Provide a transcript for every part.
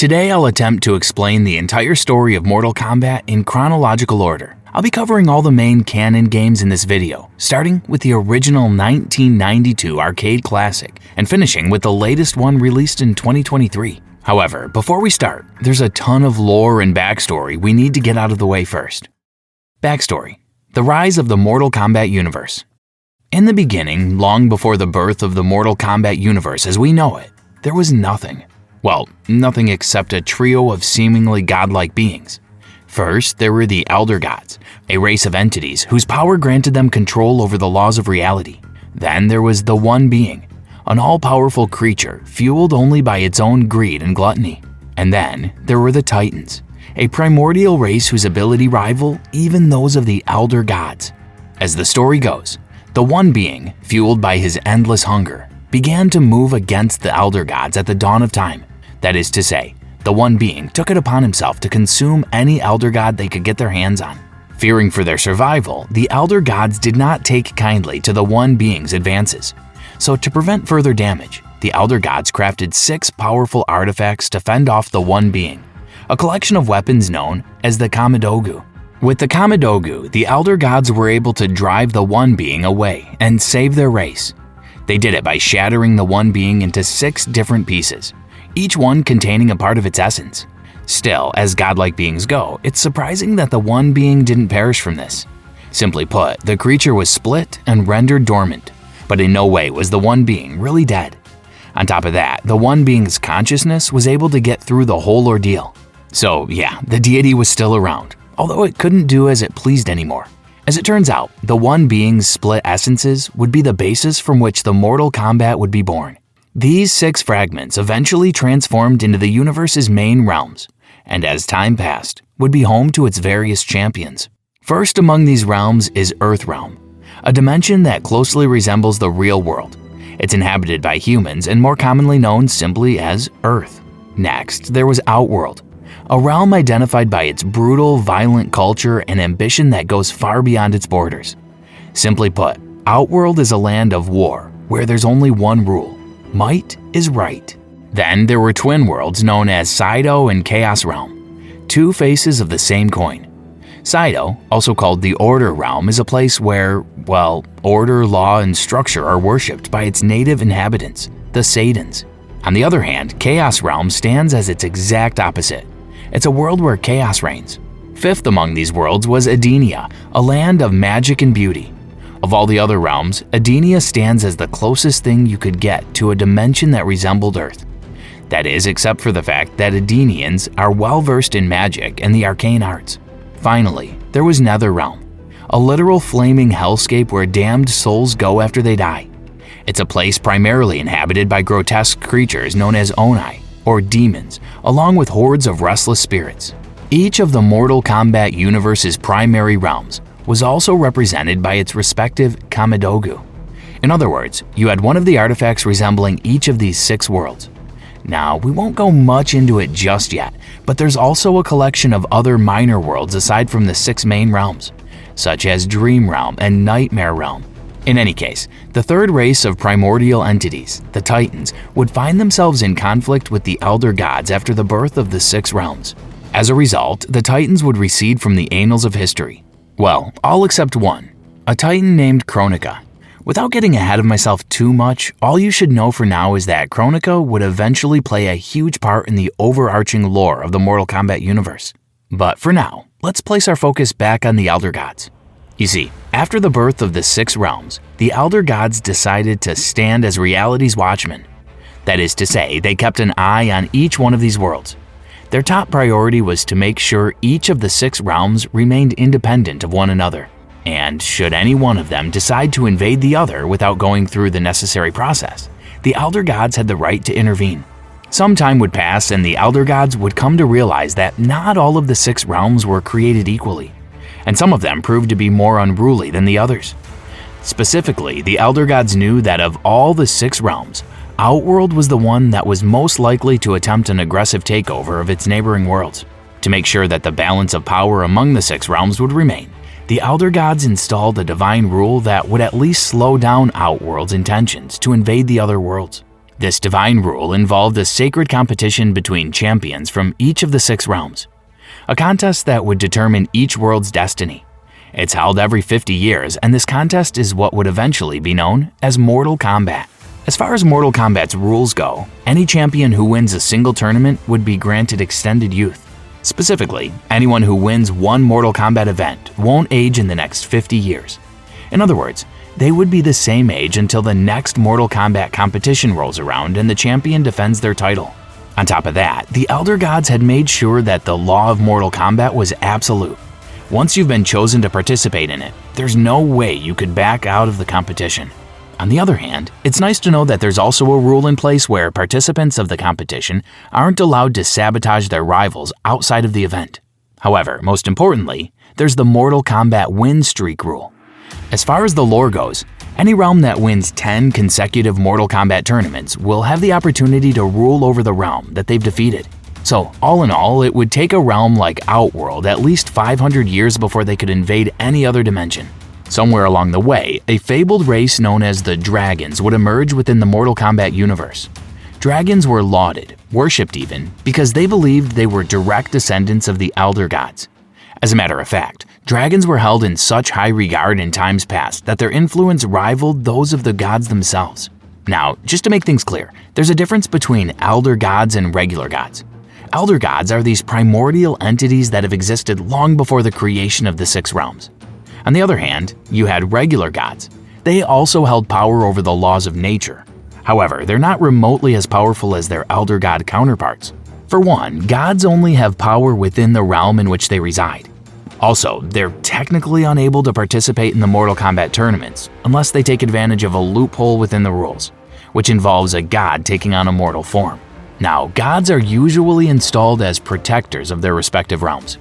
Today I'll attempt to explain the entire story of Mortal Kombat in chronological order. I'll be covering all the main canon games in this video, starting with the original 1992 arcade classic and finishing with the latest one released in 2023. However, before we start, there's a ton of lore and backstory we need to get out of the way first. Backstory: the rise of the Mortal Kombat universe. In the beginning, long before the birth of the Mortal Kombat universe as we know it, there was nothing. Well, nothing except a trio of seemingly godlike beings. First, there were the Elder Gods, a race of entities whose power granted them control over the laws of reality. Then there was the One Being, an all-powerful creature fueled only by its own greed and gluttony. And then there were the Titans, a primordial race whose ability rivaled even those of the Elder Gods. As the story goes, the One Being, fueled by his endless hunger, began to move against the Elder Gods at the dawn of time. That is to say, the One Being took it upon himself to consume any Elder God they could get their hands on. Fearing for their survival, the Elder Gods did not take kindly to the One Being's advances. So to prevent further damage, the Elder Gods crafted 6 powerful artifacts to fend off the One Being, a collection of weapons known as the Kamidogu. With the Kamidogu, the Elder Gods were able to drive the One Being away and save their race. They did it by shattering the One Being into 6 different pieces, each one containing a part of its essence. Still, as godlike beings go, it's surprising that the One Being didn't perish from this. Simply put, the creature was split and rendered dormant, but in no way was the One Being really dead. On top of that, the One Being's consciousness was able to get through the whole ordeal. So yeah, the deity was still around, although it couldn't do as it pleased anymore. As it turns out, the One Being's split essences would be the basis from which the Mortal Kombat would be born. These 6 fragments eventually transformed into the universe's main realms, and as time passed, would be home to its various champions. First among these realms is Earthrealm, a dimension that closely resembles the real world. It's inhabited by humans and more commonly known simply as Earth. Next, there was Outworld, a realm identified by its brutal, violent culture and ambition that goes far beyond its borders. Simply put, Outworld is a land of war where there's only one rule: might is right. Then there were twin worlds known as Sido and Khaos Realm, 2 faces of the same coin. Sido, also called the Order Realm, is a place where, well, order, law, and structure are worshipped by its native inhabitants, the Saiyans. On the other hand, Khaos Realm stands as its exact opposite. It's a world where chaos reigns. Fifth among these worlds was Edenia, a land of magic and beauty. Of all the other realms, Edenia stands as the closest thing you could get to a dimension that resembled Earth. That is, except for the fact that Edenians are well versed in magic and the arcane arts. Finally, there was Netherrealm, a literal flaming hellscape where damned souls go after they die. It's a place primarily inhabited by grotesque creatures known as Oni, or demons, along with hordes of restless spirits. Each of the Mortal Kombat universe's primary realms was also represented by its respective Kamidogu. In other words, you had one of the artifacts resembling each of these 6 worlds. Now, we won't go much into it just yet, but there's also a collection of other minor worlds aside from the 6 main realms, such as Dream Realm and Nightmare Realm. In any case, the third race of primordial entities, the Titans, would find themselves in conflict with the Elder Gods after the birth of the 6 realms. As a result, the Titans would recede from the annals of history. Well, all except one, a Titan named Kronika. Without getting ahead of myself too much, all you should know for now is that Kronika would eventually play a huge part in the overarching lore of the Mortal Kombat universe. But for now, let's place our focus back on the Elder Gods. You see, after the birth of the 6 realms, the Elder Gods decided to stand as reality's watchmen. That is to say, they kept an eye on each one of these worlds. Their top priority was to make sure each of the 6 realms remained independent of one another. And should any one of them decide to invade the other without going through the necessary process, the Elder Gods had the right to intervene. Some time would pass and the Elder Gods would come to realize that not all of the 6 realms were created equally, and some of them proved to be more unruly than the others. Specifically, the Elder Gods knew that of all the 6 realms, Outworld was the one that was most likely to attempt an aggressive takeover of its neighboring worlds. To make sure that the balance of power among the 6 realms would remain, the Elder Gods installed a divine rule that would at least slow down Outworld's intentions to invade the other worlds. This divine rule involved a sacred competition between champions from each of the 6 realms, a contest that would determine each world's destiny. It's held every 50 years, and this contest is what would eventually be known as Mortal Kombat. As far as Mortal Kombat's rules go, any champion who wins a single tournament would be granted extended youth. Specifically, anyone who wins one Mortal Kombat event won't age in the next 50 years. In other words, they would be the same age until the next Mortal Kombat competition rolls around and the champion defends their title. On top of that, the Elder Gods had made sure that the law of Mortal Kombat was absolute. Once you've been chosen to participate in it, there's no way you could back out of the competition. On the other hand, it's nice to know that there's also a rule in place where participants of the competition aren't allowed to sabotage their rivals outside of the event. However, most importantly, there's the Mortal Kombat win streak rule. As far as the lore goes, any realm that wins 10 consecutive Mortal Kombat tournaments will have the opportunity to rule over the realm that they've defeated. So, all in all, it would take a realm like Outworld at least 500 years before they could invade any other dimension. Somewhere along the way, a fabled race known as the Dragons would emerge within the Mortal Kombat universe. Dragons were lauded, worshipped even, because they believed they were direct descendants of the Elder Gods. As a matter of fact, dragons were held in such high regard in times past that their influence rivaled those of the gods themselves. Now, just to make things clear, there's a difference between Elder Gods and regular gods. Elder Gods are these primordial entities that have existed long before the creation of the 6 realms. On the other hand, you had regular gods. They also held power over the laws of nature. However, they're not remotely as powerful as their Elder God counterparts. For one, gods only have power within the realm in which they reside. Also, they're technically unable to participate in the Mortal Kombat tournaments unless they take advantage of a loophole within the rules, which involves a god taking on a mortal form. Now, gods are usually installed as protectors of their respective realms.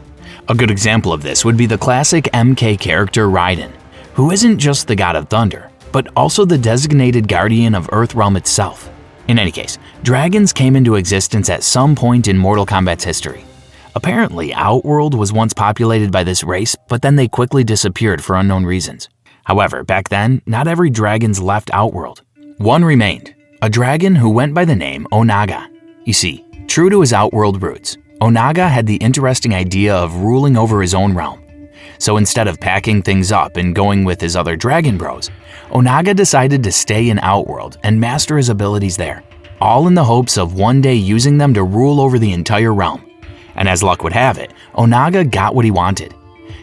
A good example of this would be the classic MK character Raiden, who isn't just the god of thunder, but also the designated guardian of Earthrealm itself. In any case, dragons came into existence at some point in Mortal Kombat's history. Apparently, Outworld was once populated by this race, but then they quickly disappeared for unknown reasons. However, back then, not every dragon's left Outworld. One remained, a dragon who went by the name Onaga. You see, true to his Outworld roots, Onaga had the interesting idea of ruling over his own realm. So instead of packing things up and going with his other dragon bros, Onaga decided to stay in Outworld and master his abilities there, all in the hopes of one day using them to rule over the entire realm. And as luck would have it, Onaga got what he wanted.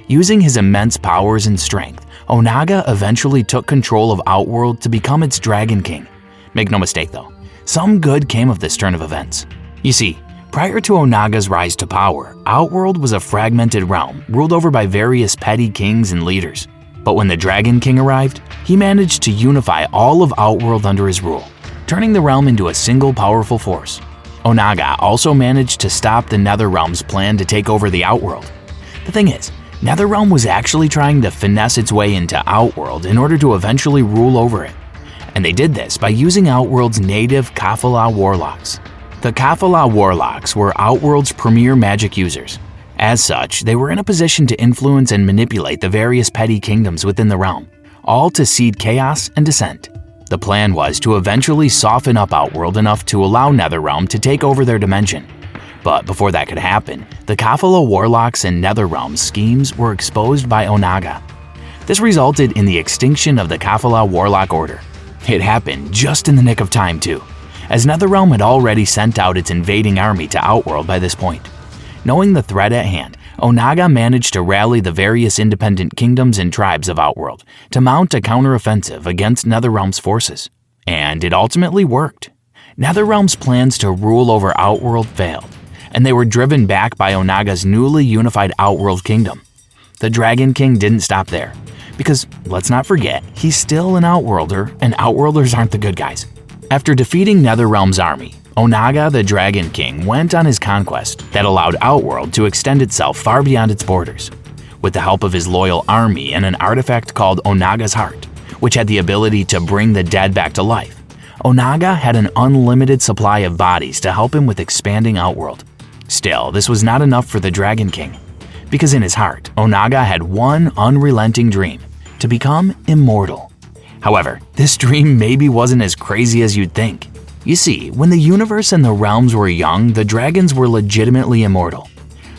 Using his immense powers and strength, Onaga eventually took control of Outworld to become its Dragon King. Make no mistake though, some good came of this turn of events. You see, prior to Onaga's rise to power, Outworld was a fragmented realm ruled over by various petty kings and leaders. But when the Dragon King arrived, he managed to unify all of Outworld under his rule, turning the realm into a single powerful force. Onaga also managed to stop the Netherrealm's plan to take over the Outworld. The thing is, Netherrealm was actually trying to finesse its way into Outworld in order to eventually rule over it. And they did this by using Outworld's native Kafala Warlocks. The Kafala Warlocks were Outworld's premier magic users. As such, they were in a position to influence and manipulate the various petty kingdoms within the realm, all to seed chaos and dissent. The plan was to eventually soften up Outworld enough to allow Netherrealm to take over their dimension. But before that could happen, the Kafala Warlocks and Netherrealm's schemes were exposed by Onaga. This resulted in the extinction of the Kafala Warlock Order. It happened just in the nick of time too, as Netherrealm had already sent out its invading army to Outworld by this point. Knowing the threat at hand, Onaga managed to rally the various independent kingdoms and tribes of Outworld to mount a counteroffensive against Netherrealm's forces. And it ultimately worked. Netherrealm's plans to rule over Outworld failed, and they were driven back by Onaga's newly unified Outworld kingdom. The Dragon King didn't stop there, because let's not forget, he's still an Outworlder, and Outworlders aren't the good guys. After defeating Netherrealm's army, Onaga the Dragon King went on his conquest that allowed Outworld to extend itself far beyond its borders. With the help of his loyal army and an artifact called Onaga's Heart, which had the ability to bring the dead back to life, Onaga had an unlimited supply of bodies to help him with expanding Outworld. Still, this was not enough for the Dragon King, because in his heart, Onaga had one unrelenting dream: to become immortal. However, this dream maybe wasn't as crazy as you'd think. You see, when the universe and the realms were young, the dragons were legitimately immortal.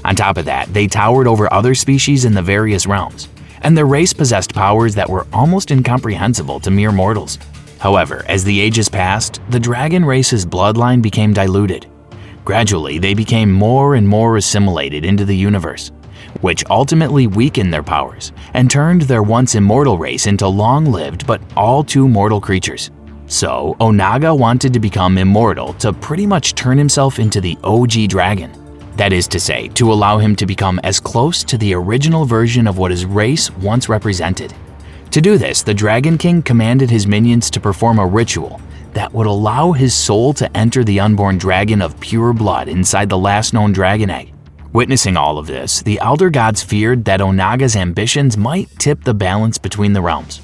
On top of that, they towered over other species in the various realms, and their race possessed powers that were almost incomprehensible to mere mortals. However, as the ages passed, the dragon race's bloodline became diluted. Gradually, they became more and more assimilated into the universe, which ultimately weakened their powers and turned their once immortal race into long-lived but all too mortal creatures. So, Onaga wanted to become immortal to pretty much turn himself into the OG dragon. That is to say, to allow him to become as close to the original version of what his race once represented. To do this, the Dragon King commanded his minions to perform a ritual that would allow his soul to enter the unborn dragon of pure blood inside the last known dragon egg. Witnessing all of this, the Elder Gods feared that Onaga's ambitions might tip the balance between the realms.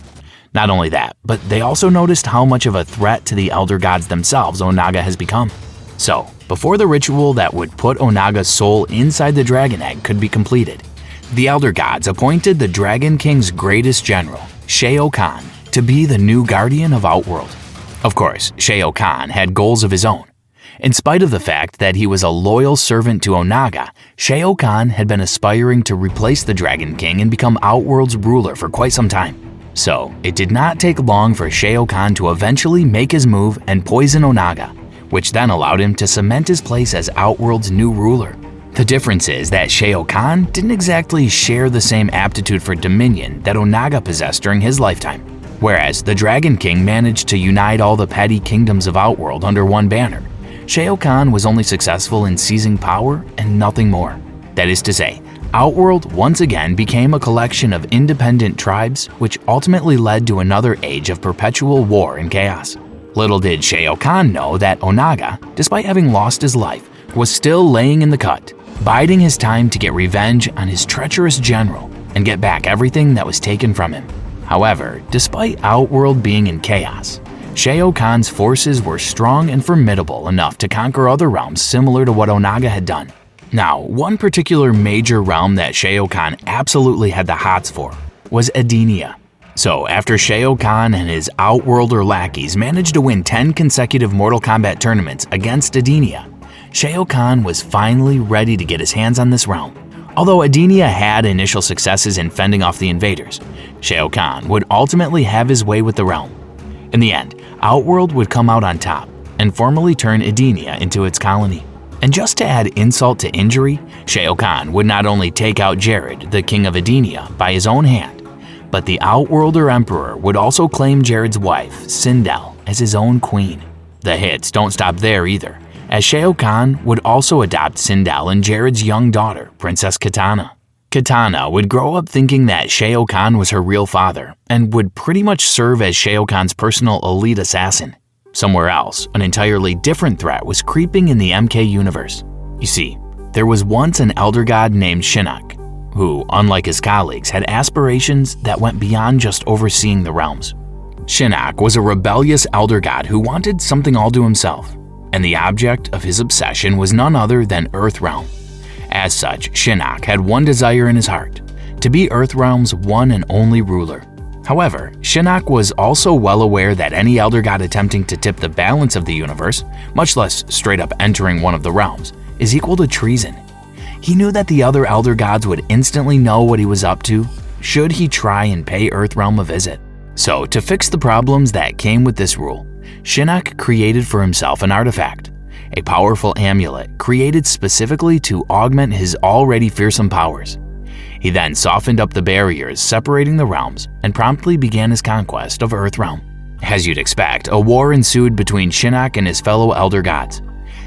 Not only that, but they also noticed how much of a threat to the Elder Gods themselves Onaga has become. So, before the ritual that would put Onaga's soul inside the dragon egg could be completed, the Elder Gods appointed the Dragon King's greatest general, Shao Kahn, to be the new guardian of Outworld. Of course, Shao Kahn had goals of his own. In spite of the fact that he was a loyal servant to Onaga, Shao Kahn had been aspiring to replace the Dragon King and become Outworld's ruler for quite some time. So, it did not take long for Shao Kahn to eventually make his move and poison Onaga, which then allowed him to cement his place as Outworld's new ruler. The difference is that Shao Kahn didn't exactly share the same aptitude for dominion that Onaga possessed during his lifetime. Whereas the Dragon King managed to unite all the petty kingdoms of Outworld under one banner, Shao Kahn was only successful in seizing power and nothing more. That is to say, Outworld once again became a collection of independent tribes, which ultimately led to another age of perpetual war and chaos. Little did Shao Kahn know that Onaga, despite having lost his life, was still laying in the cut, biding his time to get revenge on his treacherous general and get back everything that was taken from him. However, despite Outworld being in chaos, Shao Kahn's forces were strong and formidable enough to conquer other realms similar to what Onaga had done. Now, one particular major realm that Shao Kahn absolutely had the hots for was Edenia. So, after Shao Kahn and his Outworlder lackeys managed to win 10 consecutive Mortal Kombat tournaments against Edenia, Shao Kahn was finally ready to get his hands on this realm. Although Edenia had initial successes in fending off the invaders, Shao Kahn would ultimately have his way with the realm. In the end, Outworld would come out on top and formally turn Edenia into its colony. And just to add insult to injury, Shao Kahn would not only take out Jared, the king of Edenia, by his own hand, but the Outworlder Emperor would also claim Jared's wife, Sindel, as his own queen. The hits don't stop there either, as Shao Kahn would also adopt Sindel and Jared's young daughter, Princess Kitana. Kitana would grow up thinking that Shao Kahn was her real father, and would pretty much serve as Shao Kahn's personal elite assassin. Somewhere else, an entirely different threat was creeping in the MK universe. You see, there was once an elder god named Shinnok, who, unlike his colleagues, had aspirations that went beyond just overseeing the realms. Shinnok was a rebellious elder god who wanted something all to himself, and the object of his obsession was none other than Earthrealm. As such, Shinnok had one desire in his heart: to be Earthrealm's one and only ruler. However, Shinnok was also well aware that any elder god attempting to tip the balance of the universe, much less straight up entering one of the realms, is equal to treason. He knew that the other elder gods would instantly know what he was up to should he try and pay Earthrealm a visit. So, to fix the problems that came with this rule, Shinnok created for himself an artifact, a powerful amulet created specifically to augment his already fearsome powers. He then softened up the barriers separating the realms and promptly began his conquest of Earthrealm. As you'd expect, a war ensued between Shinnok and his fellow elder gods.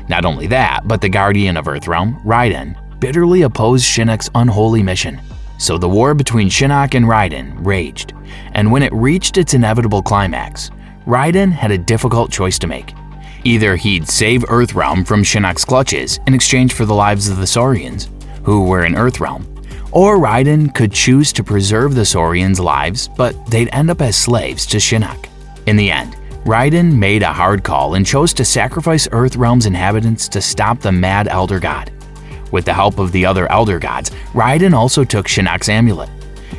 Not only that, but the guardian of Earthrealm, Raiden, bitterly opposed Shinnok's unholy mission. So the war between Shinnok and Raiden raged, and when it reached its inevitable climax, Raiden had a difficult choice to make. Either he'd save Earthrealm from Shinnok's clutches in exchange for the lives of the Saurians, who were in Earthrealm, or Raiden could choose to preserve the Saurians' lives, but they'd end up as slaves to Shinnok. In the end, Raiden made a hard call and chose to sacrifice Earthrealm's inhabitants to stop the mad Elder God. With the help of the other Elder Gods, Raiden also took Shinnok's amulet.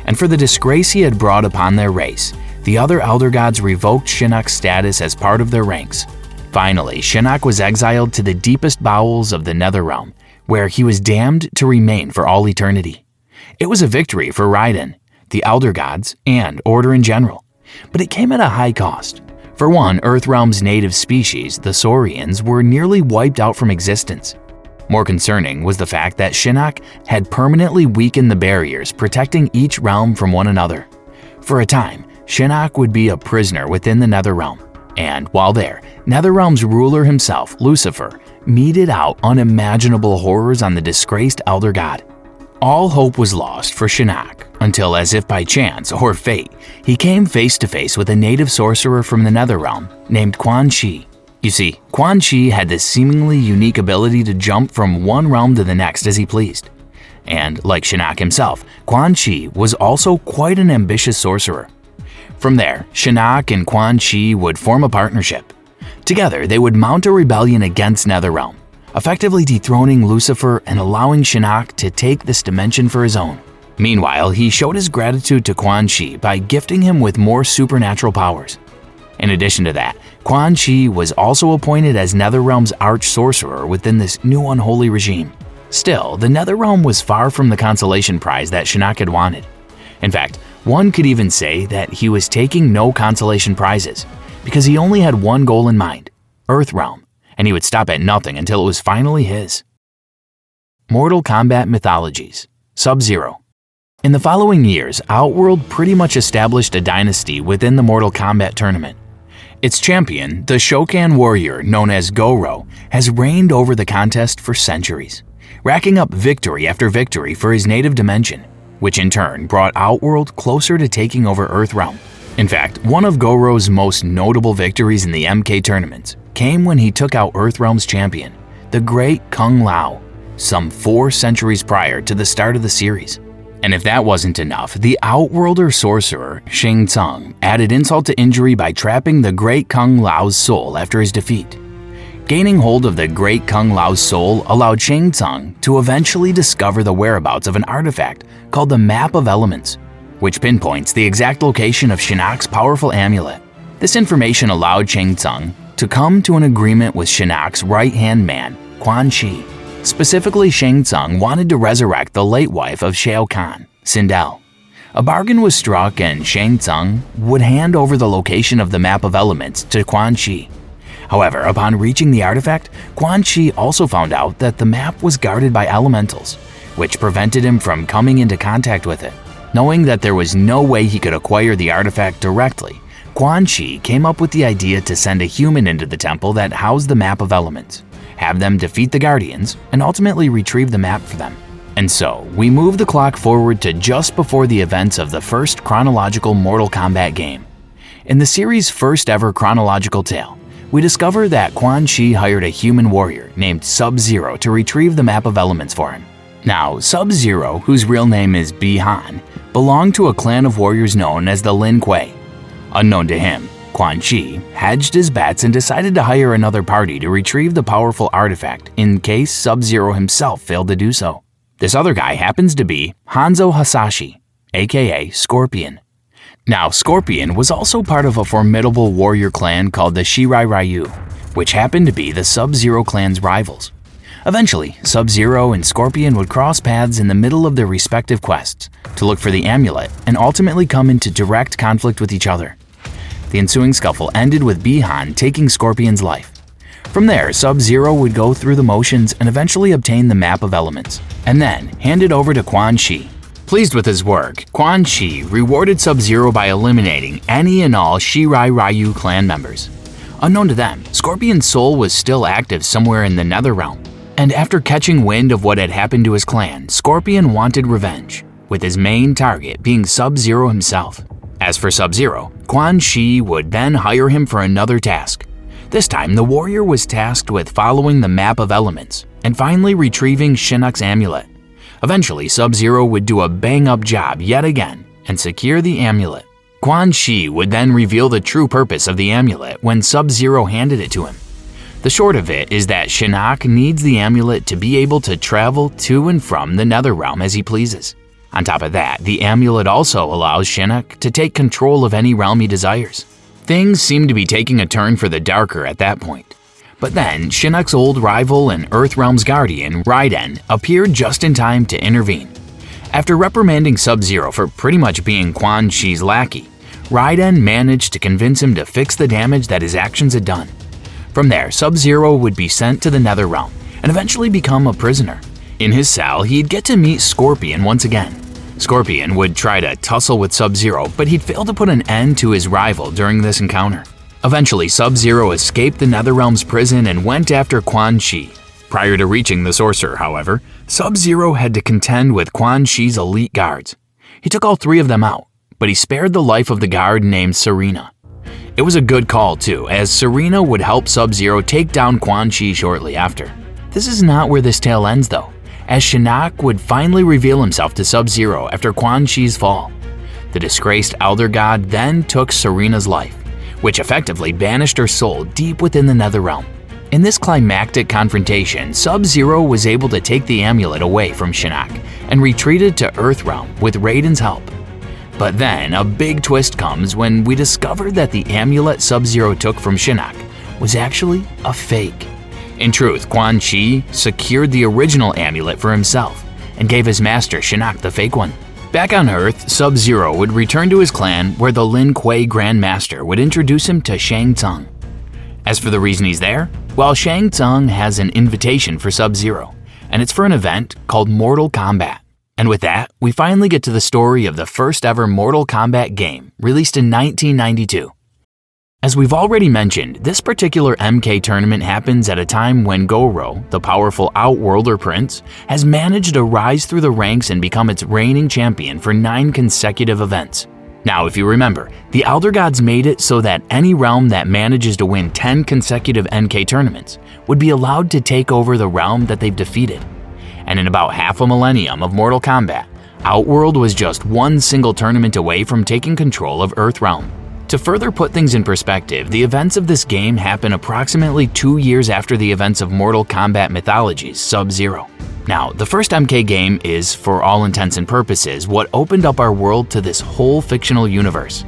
And for the disgrace he had brought upon their race, the other Elder Gods revoked Shinnok's status as part of their ranks. Finally, Shinnok was exiled to the deepest bowels of the Netherrealm, where he was damned to remain for all eternity. It was a victory for Raiden, the Elder Gods, and Order in general, but it came at a high cost. For one, Earthrealm's native species, the Saurians, were nearly wiped out from existence. More concerning was the fact that Shinnok had permanently weakened the barriers protecting each realm from one another. For a time, Shinnok would be a prisoner within the Netherrealm, and while there, Netherrealm's ruler himself, Lucifer, meted out unimaginable horrors on the disgraced Elder God. All hope was lost for Shinnok until, as if by chance or fate, he came face to face with a native sorcerer from the Netherrealm named Quan Chi. You see, Quan Chi had this seemingly unique ability to jump from one realm to the next as he pleased. And like Shinnok himself, Quan Chi was also quite an ambitious sorcerer. From there, Shinnok and Quan Chi would form a partnership. Together, they would mount a rebellion against Netherrealm, effectively dethroning Lucifer and allowing Shinnok to take this dimension for his own. Meanwhile, he showed his gratitude to Quan Chi by gifting him with more supernatural powers. In addition to that, Quan Chi was also appointed as Netherrealm's arch-sorcerer within this new unholy regime. Still, the Netherrealm was far from the consolation prize that Shinnok had wanted. In fact, one could even say that he was taking no consolation prizes, because he only had one goal in mind, Earthrealm, and he would stop at nothing until it was finally his. Mortal Kombat Mythologies, Sub-Zero. In the following years, Outworld pretty much established a dynasty within the Mortal Kombat tournament. Its champion, the Shokan warrior known as Goro, has reigned over the contest for centuries, racking up victory after victory for his native dimension, which in turn brought Outworld closer to taking over Earthrealm. In fact, one of Goro's most notable victories in the MK tournaments came when he took out Earthrealm's champion, the great Kung Lao, some 4 centuries prior to the start of the series. And if that wasn't enough, the Outworlder sorcerer, Shang Tsung, added insult to injury by trapping the great Kung Lao's soul after his defeat. Gaining hold of the great Kung Lao's soul allowed Shang Tsung to eventually discover the whereabouts of an artifact called the Map of Elements, which pinpoints the exact location of Shinnok's powerful amulet. This information allowed Shang Tsung to come to an agreement with Shinnok's right-hand man, Quan Chi. Specifically, Shang Tsung wanted to resurrect the late wife of Shao Kahn, Sindel. A bargain was struck and Shang Tsung would hand over the location of the Map of Elements to Quan Chi. However, upon reaching the artifact, Quan Chi also found out that the map was guarded by elementals, which prevented him from coming into contact with it. Knowing that there was no way he could acquire the artifact directly, Quan Chi came up with the idea to send a human into the temple that housed the Map of Elements, have them defeat the Guardians, and ultimately retrieve the map for them. And so, we move the clock forward to just before the events of the first chronological Mortal Kombat game. In the series' first ever chronological tale, we discover that Quan Chi hired a human warrior named Sub-Zero to retrieve the Map of Elements for him. Now, Sub-Zero, whose real name is Bi-Han, belonged to a clan of warriors known as the Lin Kuei. Unknown to him, Quan Chi hedged his bets and decided to hire another party to retrieve the powerful artifact in case Sub-Zero himself failed to do so. This other guy happens to be Hanzo Hasashi, aka Scorpion. Now, Scorpion was also part of a formidable warrior clan called the Shirai Ryu, which happened to be the Sub-Zero clan's rivals. Eventually, Sub-Zero and Scorpion would cross paths in the middle of their respective quests to look for the amulet and ultimately come into direct conflict with each other. The ensuing scuffle ended with Bi-Han taking Scorpion's life. From there, Sub-Zero would go through the motions and eventually obtain the Map of Elements, and then hand it over to Quan Chi. Pleased with his work, Quan Chi rewarded Sub-Zero by eliminating any and all Shirai Ryu clan members. Unknown to them, Scorpion's soul was still active somewhere in the Netherrealm, and after catching wind of what had happened to his clan, Scorpion wanted revenge, with his main target being Sub-Zero himself. As for Sub-Zero, Quan Chi would then hire him for another task. This time, the warrior was tasked with following the Map of Elements and finally retrieving Shinnok's amulet. Eventually, Sub-Zero would do a bang-up job yet again and secure the amulet. Quan Chi would then reveal the true purpose of the amulet when Sub-Zero handed it to him. The short of it is that Shinnok needs the amulet to be able to travel to and from the Netherrealm as he pleases. On top of that, the amulet also allows Shinnok to take control of any realm he desires. Things seem to be taking a turn for the darker at that point, But then, Shinnok's old rival and Earthrealm's guardian, Raiden, appeared just in time to intervene. After reprimanding Sub-Zero for pretty much being Quan Chi's lackey, Raiden managed to convince him to fix the damage that his actions had done. From there, Sub-Zero would be sent to the Netherrealm and eventually become a prisoner. In his cell, he'd get to meet Scorpion once again. Scorpion would try to tussle with Sub-Zero, but he'd fail to put an end to his rival during this encounter. Eventually, Sub-Zero escaped the Netherrealm's prison and went after Quan Chi. Prior to reaching the Sorcerer, however, Sub-Zero had to contend with Quan Chi's elite guards. He took all 3 of them out, but he spared the life of the guard named Serena. It was a good call too, as Serena would help Sub-Zero take down Quan Chi shortly after. This is not where this tale ends though, as Shinnok would finally reveal himself to Sub-Zero after Quan Chi's fall. The disgraced Elder God then took Serena's life, which effectively banished her soul deep within the Netherrealm. In this climactic confrontation, Sub-Zero was able to take the amulet away from Shinnok and retreated to Earthrealm with Raiden's help. But then a big twist comes when we discover that the amulet Sub-Zero took from Shinnok was actually a fake. In truth, Quan Chi secured the original amulet for himself and gave his master Shinnok the fake one. Back on Earth, Sub-Zero would return to his clan where the Lin Kuei Grand Master would introduce him to Shang Tsung. As for the reason he's there, well, Shang Tsung has an invitation for Sub-Zero, and it's for an event called Mortal Kombat. And with that, we finally get to the story of the first ever Mortal Kombat game, released in 1992. As we've already mentioned, this particular MK tournament happens at a time when Goro, the powerful Outworlder prince, has managed to rise through the ranks and become its reigning champion for 9 consecutive events. Now, if you remember, the Elder Gods made it so that any realm that manages to win 10 consecutive NK tournaments would be allowed to take over the realm that they've defeated. And in about half a millennium of Mortal Kombat, Outworld was just one single tournament away from taking control of Earthrealm. To further put things in perspective, the events of this game happen approximately 2 years after the events of Mortal Kombat Mythologies Sub-Zero. Now, the first MK game is, for all intents and purposes, what opened up our world to this whole fictional universe.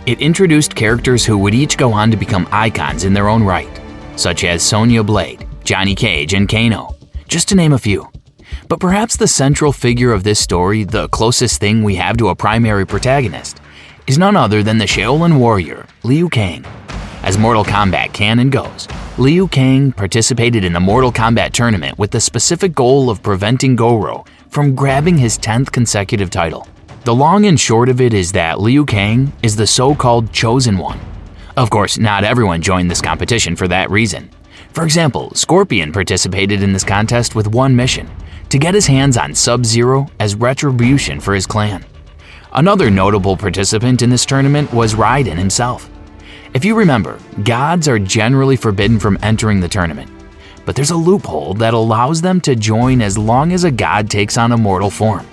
It introduced characters who would each go on to become icons in their own right, such as Sonya Blade, Johnny Cage, and Kano, just to name a few. But perhaps the central figure of this story, the closest thing we have to a primary protagonist, is none other than the Shaolin warrior, Liu Kang. As Mortal Kombat canon goes, Liu Kang participated in the Mortal Kombat tournament with the specific goal of preventing Goro from grabbing his 10th consecutive title. The long and short of it is that Liu Kang is the so-called Chosen One. Of course, not everyone joined this competition for that reason. For example, Scorpion participated in this contest with one mission: to get his hands on Sub-Zero as retribution for his clan. Another notable participant in this tournament was Raiden himself. If you remember, gods are generally forbidden from entering the tournament, but there's a loophole that allows them to join as long as a god takes on a mortal form.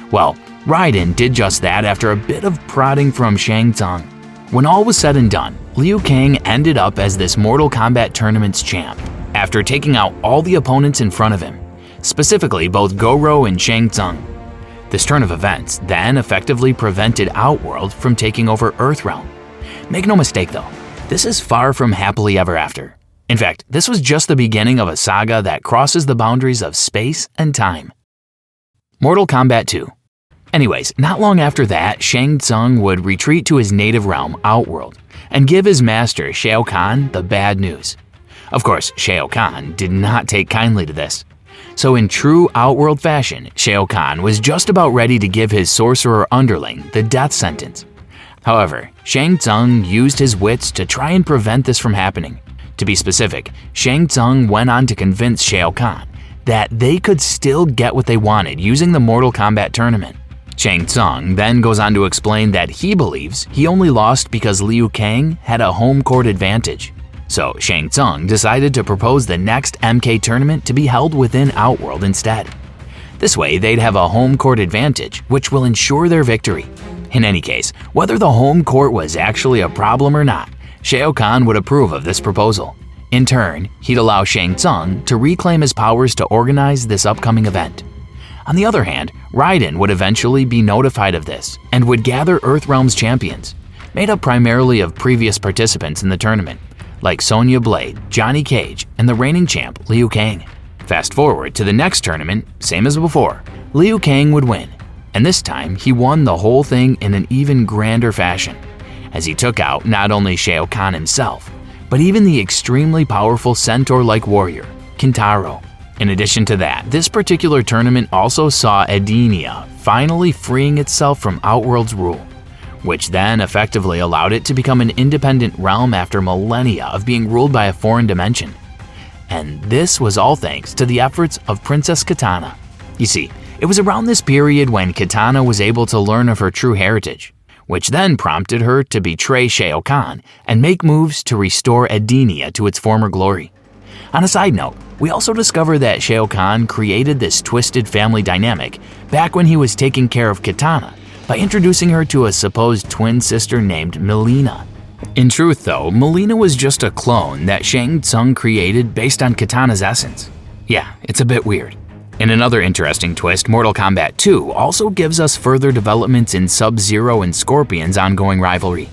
Well, Raiden did just that after a bit of prodding from Shang Tsung. When all was said and done, Liu Kang ended up as this Mortal Kombat tournament's champ, after taking out all the opponents in front of him, specifically both Goro and Shang Tsung. This turn of events then effectively prevented Outworld from taking over Earthrealm. Make no mistake though, this is far from happily ever after. In fact, this was just the beginning of a saga that crosses the boundaries of space and time. Mortal Kombat 2. Anyways, not long after that, Shang Tsung would retreat to his native realm, Outworld, and give his master, Shao Kahn, the bad news. Of course, Shao Kahn did not take kindly to this. So in true Outworld fashion, Shao Kahn was just about ready to give his sorcerer underling the death sentence. However, Shang Tsung used his wits to try and prevent this from happening. To be specific, Shang Tsung went on to convince Shao Kahn that they could still get what they wanted using the Mortal Kombat tournament. Shang Tsung then goes on to explain that he believes he only lost because Liu Kang had a home court advantage. So Shang Tsung decided to propose the next MK tournament to be held within Outworld instead. This way they'd have a home court advantage, which will ensure their victory. In any case, whether the home court was actually a problem or not, Shao Kahn would approve of this proposal. In turn, he'd allow Shang Tsung to reclaim his powers to organize this upcoming event. On the other hand, Raiden would eventually be notified of this and would gather Earthrealm's champions, made up primarily of previous participants in the tournament, like Sonya Blade, Johnny Cage, and the reigning champ Liu Kang. Fast forward to the next tournament, same as before, Liu Kang would win, and this time he won the whole thing in an even grander fashion, as he took out not only Shao Kahn himself, but even the extremely powerful centaur-like warrior, Kintaro. In addition to that, this particular tournament also saw Edenia finally freeing itself from Outworld's rule, which then effectively allowed it to become an independent realm after millennia of being ruled by a foreign dimension. And this was all thanks to the efforts of Princess Kitana. You see, it was around this period when Kitana was able to learn of her true heritage, which then prompted her to betray Shao Kahn and make moves to restore Edenia to its former glory. On a side note, we also discover that Shao Kahn created this twisted family dynamic back when he was taking care of Kitana by introducing her to a supposed twin sister named Mileena. In truth though, Mileena was just a clone that Shang Tsung created based on Kitana's essence. Yeah, it's a bit weird. In another interesting twist, Mortal Kombat 2 also gives us further developments in Sub-Zero and Scorpion's ongoing rivalry.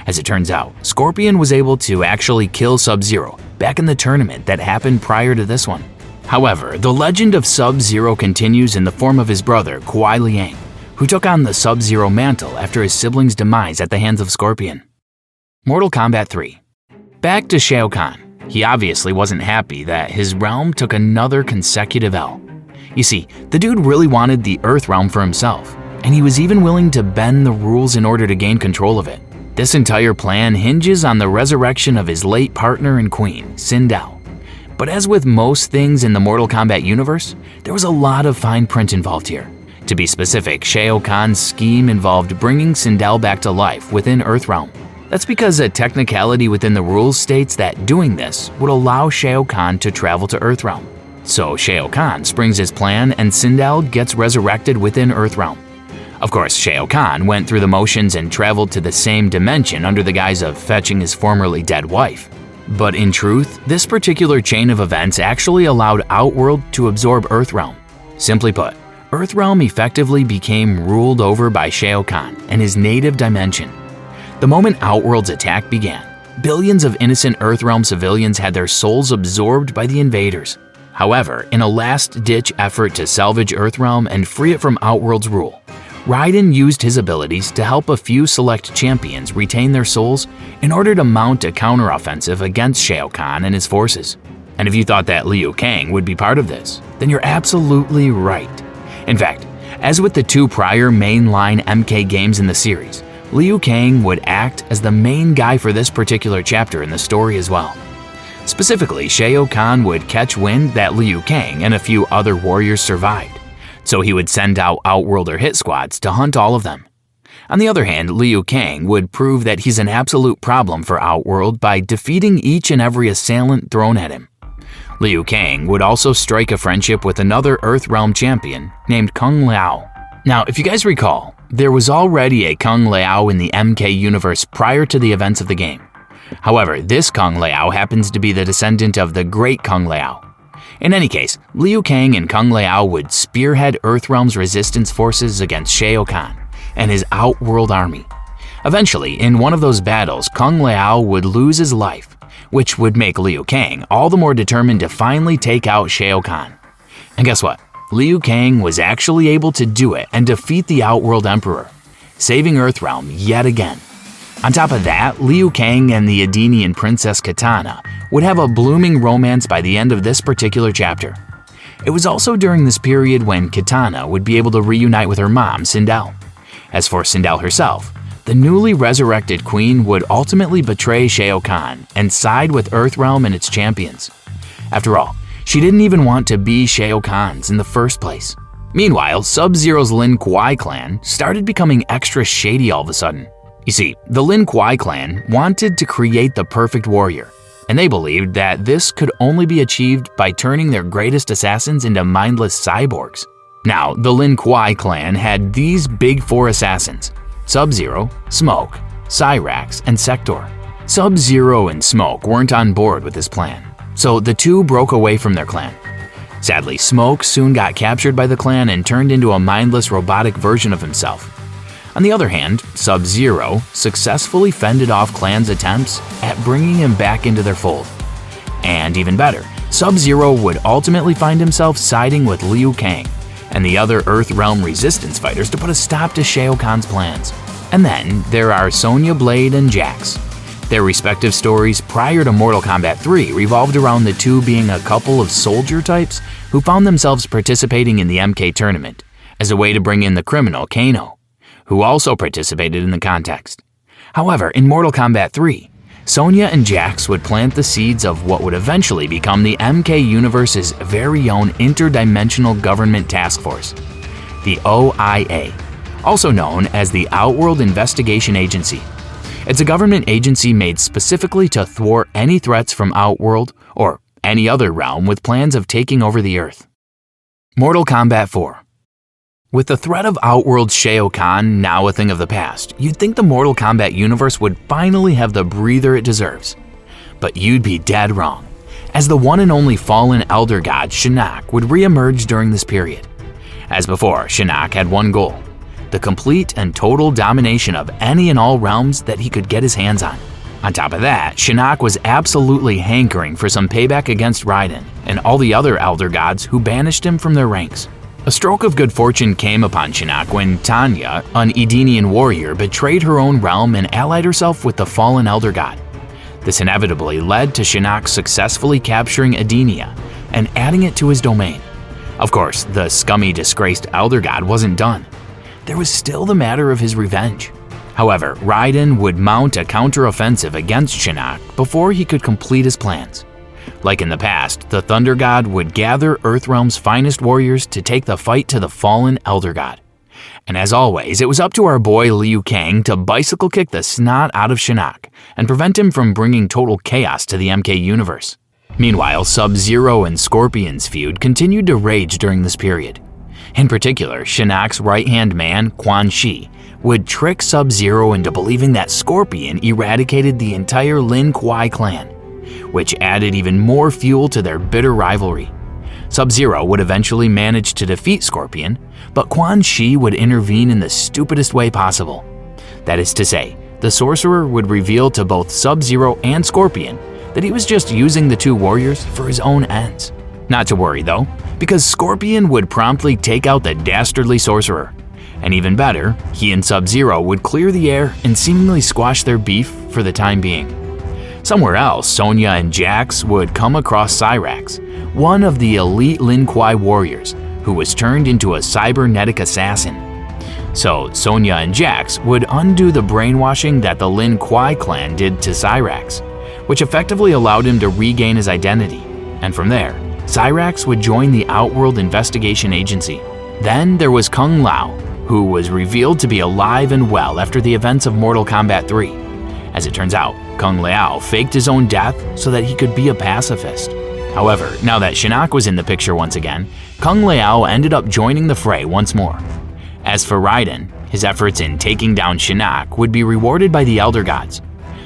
As it turns out, Scorpion was able to actually kill Sub-Zero back in the tournament that happened prior to this one. However, the legend of Sub-Zero continues in the form of his brother, Kuai Liang, who took on the Sub-Zero mantle after his sibling's demise at the hands of Scorpion. Mortal Kombat 3. Back to Shao Kahn. He obviously wasn't happy that his realm took another consecutive L. You see, the dude really wanted the Earth realm for himself, and he was even willing to bend the rules in order to gain control of it. This entire plan hinges on the resurrection of his late partner and queen, Sindel. But as with most things in the Mortal Kombat universe, there was a lot of fine print involved here. To be specific, Shao Kahn's scheme involved bringing Sindel back to life within Earthrealm. That's because a technicality within the rules states that doing this would allow Shao Kahn to travel to Earthrealm. So Shao Kahn springs his plan and Sindel gets resurrected within Earthrealm. Of course, Shao Kahn went through the motions and traveled to the same dimension under the guise of fetching his formerly dead wife. But in truth, this particular chain of events actually allowed Outworld to absorb Earthrealm. Simply put, Earthrealm effectively became ruled over by Shao Kahn and his native dimension. The moment Outworld's attack began, billions of innocent Earthrealm civilians had their souls absorbed by the invaders. However, in a last-ditch effort to salvage Earthrealm and free it from Outworld's rule, Raiden used his abilities to help a few select champions retain their souls in order to mount a counteroffensive against Shao Kahn and his forces. And if you thought that Liu Kang would be part of this, then you're absolutely right. In fact, as with the two prior mainline MK games in the series, Liu Kang would act as the main guy for this particular chapter in the story as well. Specifically, Shao Kahn would catch wind that Liu Kang and a few other warriors survived, so he would send out Outworlder hit squads to hunt all of them. On the other hand, Liu Kang would prove that he's an absolute problem for Outworld by defeating each and every assailant thrown at him. Liu Kang would also strike a friendship with another Earthrealm champion named Kung Lao. Now, if you guys recall, there was already a Kung Lao in the MK universe prior to the events of the game. However, this Kung Lao happens to be the descendant of the Great Kung Lao. In any case, Liu Kang and Kung Lao would spearhead Earthrealm's resistance forces against Shao Kahn and his Outworld army. Eventually, in one of those battles, Kung Lao would lose his life, which would make Liu Kang all the more determined to finally take out Shao Kahn. And guess what? Liu Kang was actually able to do it and defeat the Outworld Emperor, saving Earthrealm yet again. On top of that, Liu Kang and the Edenian Princess Kitana would have a blooming romance by the end of this particular chapter. It was also during this period when Kitana would be able to reunite with her mom, Sindel. As for Sindel herself, the newly resurrected queen would ultimately betray Shao Kahn and side with Earthrealm and its champions. After all, she didn't even want to be Shao Kahn's in the first place. Meanwhile, Sub-Zero's Lin Kuei clan started becoming extra shady all of a sudden. You see, the Lin Kuei clan wanted to create the perfect warrior, and they believed that this could only be achieved by turning their greatest assassins into mindless cyborgs. Now, the Lin Kuei clan had these big four assassins: Sub-Zero, Smoke, Cyrax, and Sector. Sub-Zero and Smoke weren't on board with this plan, so the two broke away from their clan. Sadly, Smoke soon got captured by the clan and turned into a mindless robotic version of himself. On the other hand, Sub-Zero successfully fended off Clan's attempts at bringing him back into their fold. And even better, Sub-Zero would ultimately find himself siding with Liu Kang and the other Earthrealm resistance fighters to put a stop to Shao Kahn's plans. And then there are Sonya Blade and Jax. Their respective stories prior to Mortal Kombat 3 revolved around the two being a couple of soldier types who found themselves participating in the MK tournament as a way to bring in the criminal Kano, who also participated in the contest. However, in Mortal Kombat 3, Sonya and Jax would plant the seeds of what would eventually become the MK Universe's very own interdimensional government task force, the OIA, also known as the Outworld Investigation Agency. It's a government agency made specifically to thwart any threats from Outworld or any other realm with plans of taking over the Earth. Mortal Kombat 4. With the threat of Outworld's Shao Kahn now a thing of the past, you'd think the Mortal Kombat universe would finally have the breather it deserves. But you'd be dead wrong, as the one and only fallen elder god Shinnok would re-emerge during this period. As before, Shinnok had one goal: the complete and total domination of any and all realms that he could get his hands on. On top of that, Shinnok was absolutely hankering for some payback against Raiden and all the other elder gods who banished him from their ranks. A stroke of good fortune came upon Shinnok when Tanya, an Edenian warrior, betrayed her own realm and allied herself with the fallen elder god. This inevitably led to Shinnok successfully capturing Edenia and adding it to his domain. Of course, the scummy, disgraced elder god wasn't done. There was still the matter of his revenge. However, Raiden would mount a counter-offensive against Shinnok before he could complete his plans. Like in the past, the Thunder God would gather Earthrealm's finest warriors to take the fight to the fallen Elder God. And as always, it was up to our boy Liu Kang to bicycle kick the snot out of Shinnok and prevent him from bringing total chaos to the MK universe. Meanwhile, Sub-Zero and Scorpion's feud continued to rage during this period. In particular, Shinnok's right-hand man, Quan Chi, would trick Sub-Zero into believing that Scorpion eradicated the entire Lin Kuei clan, which added even more fuel to their bitter rivalry. Sub-Zero would eventually manage to defeat Scorpion, but Quan Chi would intervene in the stupidest way possible. That is to say, the sorcerer would reveal to both Sub-Zero and Scorpion that he was just using the two warriors for his own ends. Not to worry though, because Scorpion would promptly take out the dastardly sorcerer. And even better, he and Sub-Zero would clear the air and seemingly squash their beef for the time being. Somewhere else, Sonya and Jax would come across Cyrax, one of the elite Lin Kuei warriors, who was turned into a cybernetic assassin. So Sonya and Jax would undo the brainwashing that the Lin Kuei clan did to Cyrax, which effectively allowed him to regain his identity. And from there, Cyrax would join the Outworld Investigation Agency. Then there was Kung Lao, who was revealed to be alive and well after the events of Mortal Kombat 3. As it turns out, Kung Lao faked his own death so that he could be a pacifist. However, now that Shinnok was in the picture once again, Kung Lao ended up joining the fray once more. As for Raiden, his efforts in taking down Shinnok would be rewarded by the Elder Gods.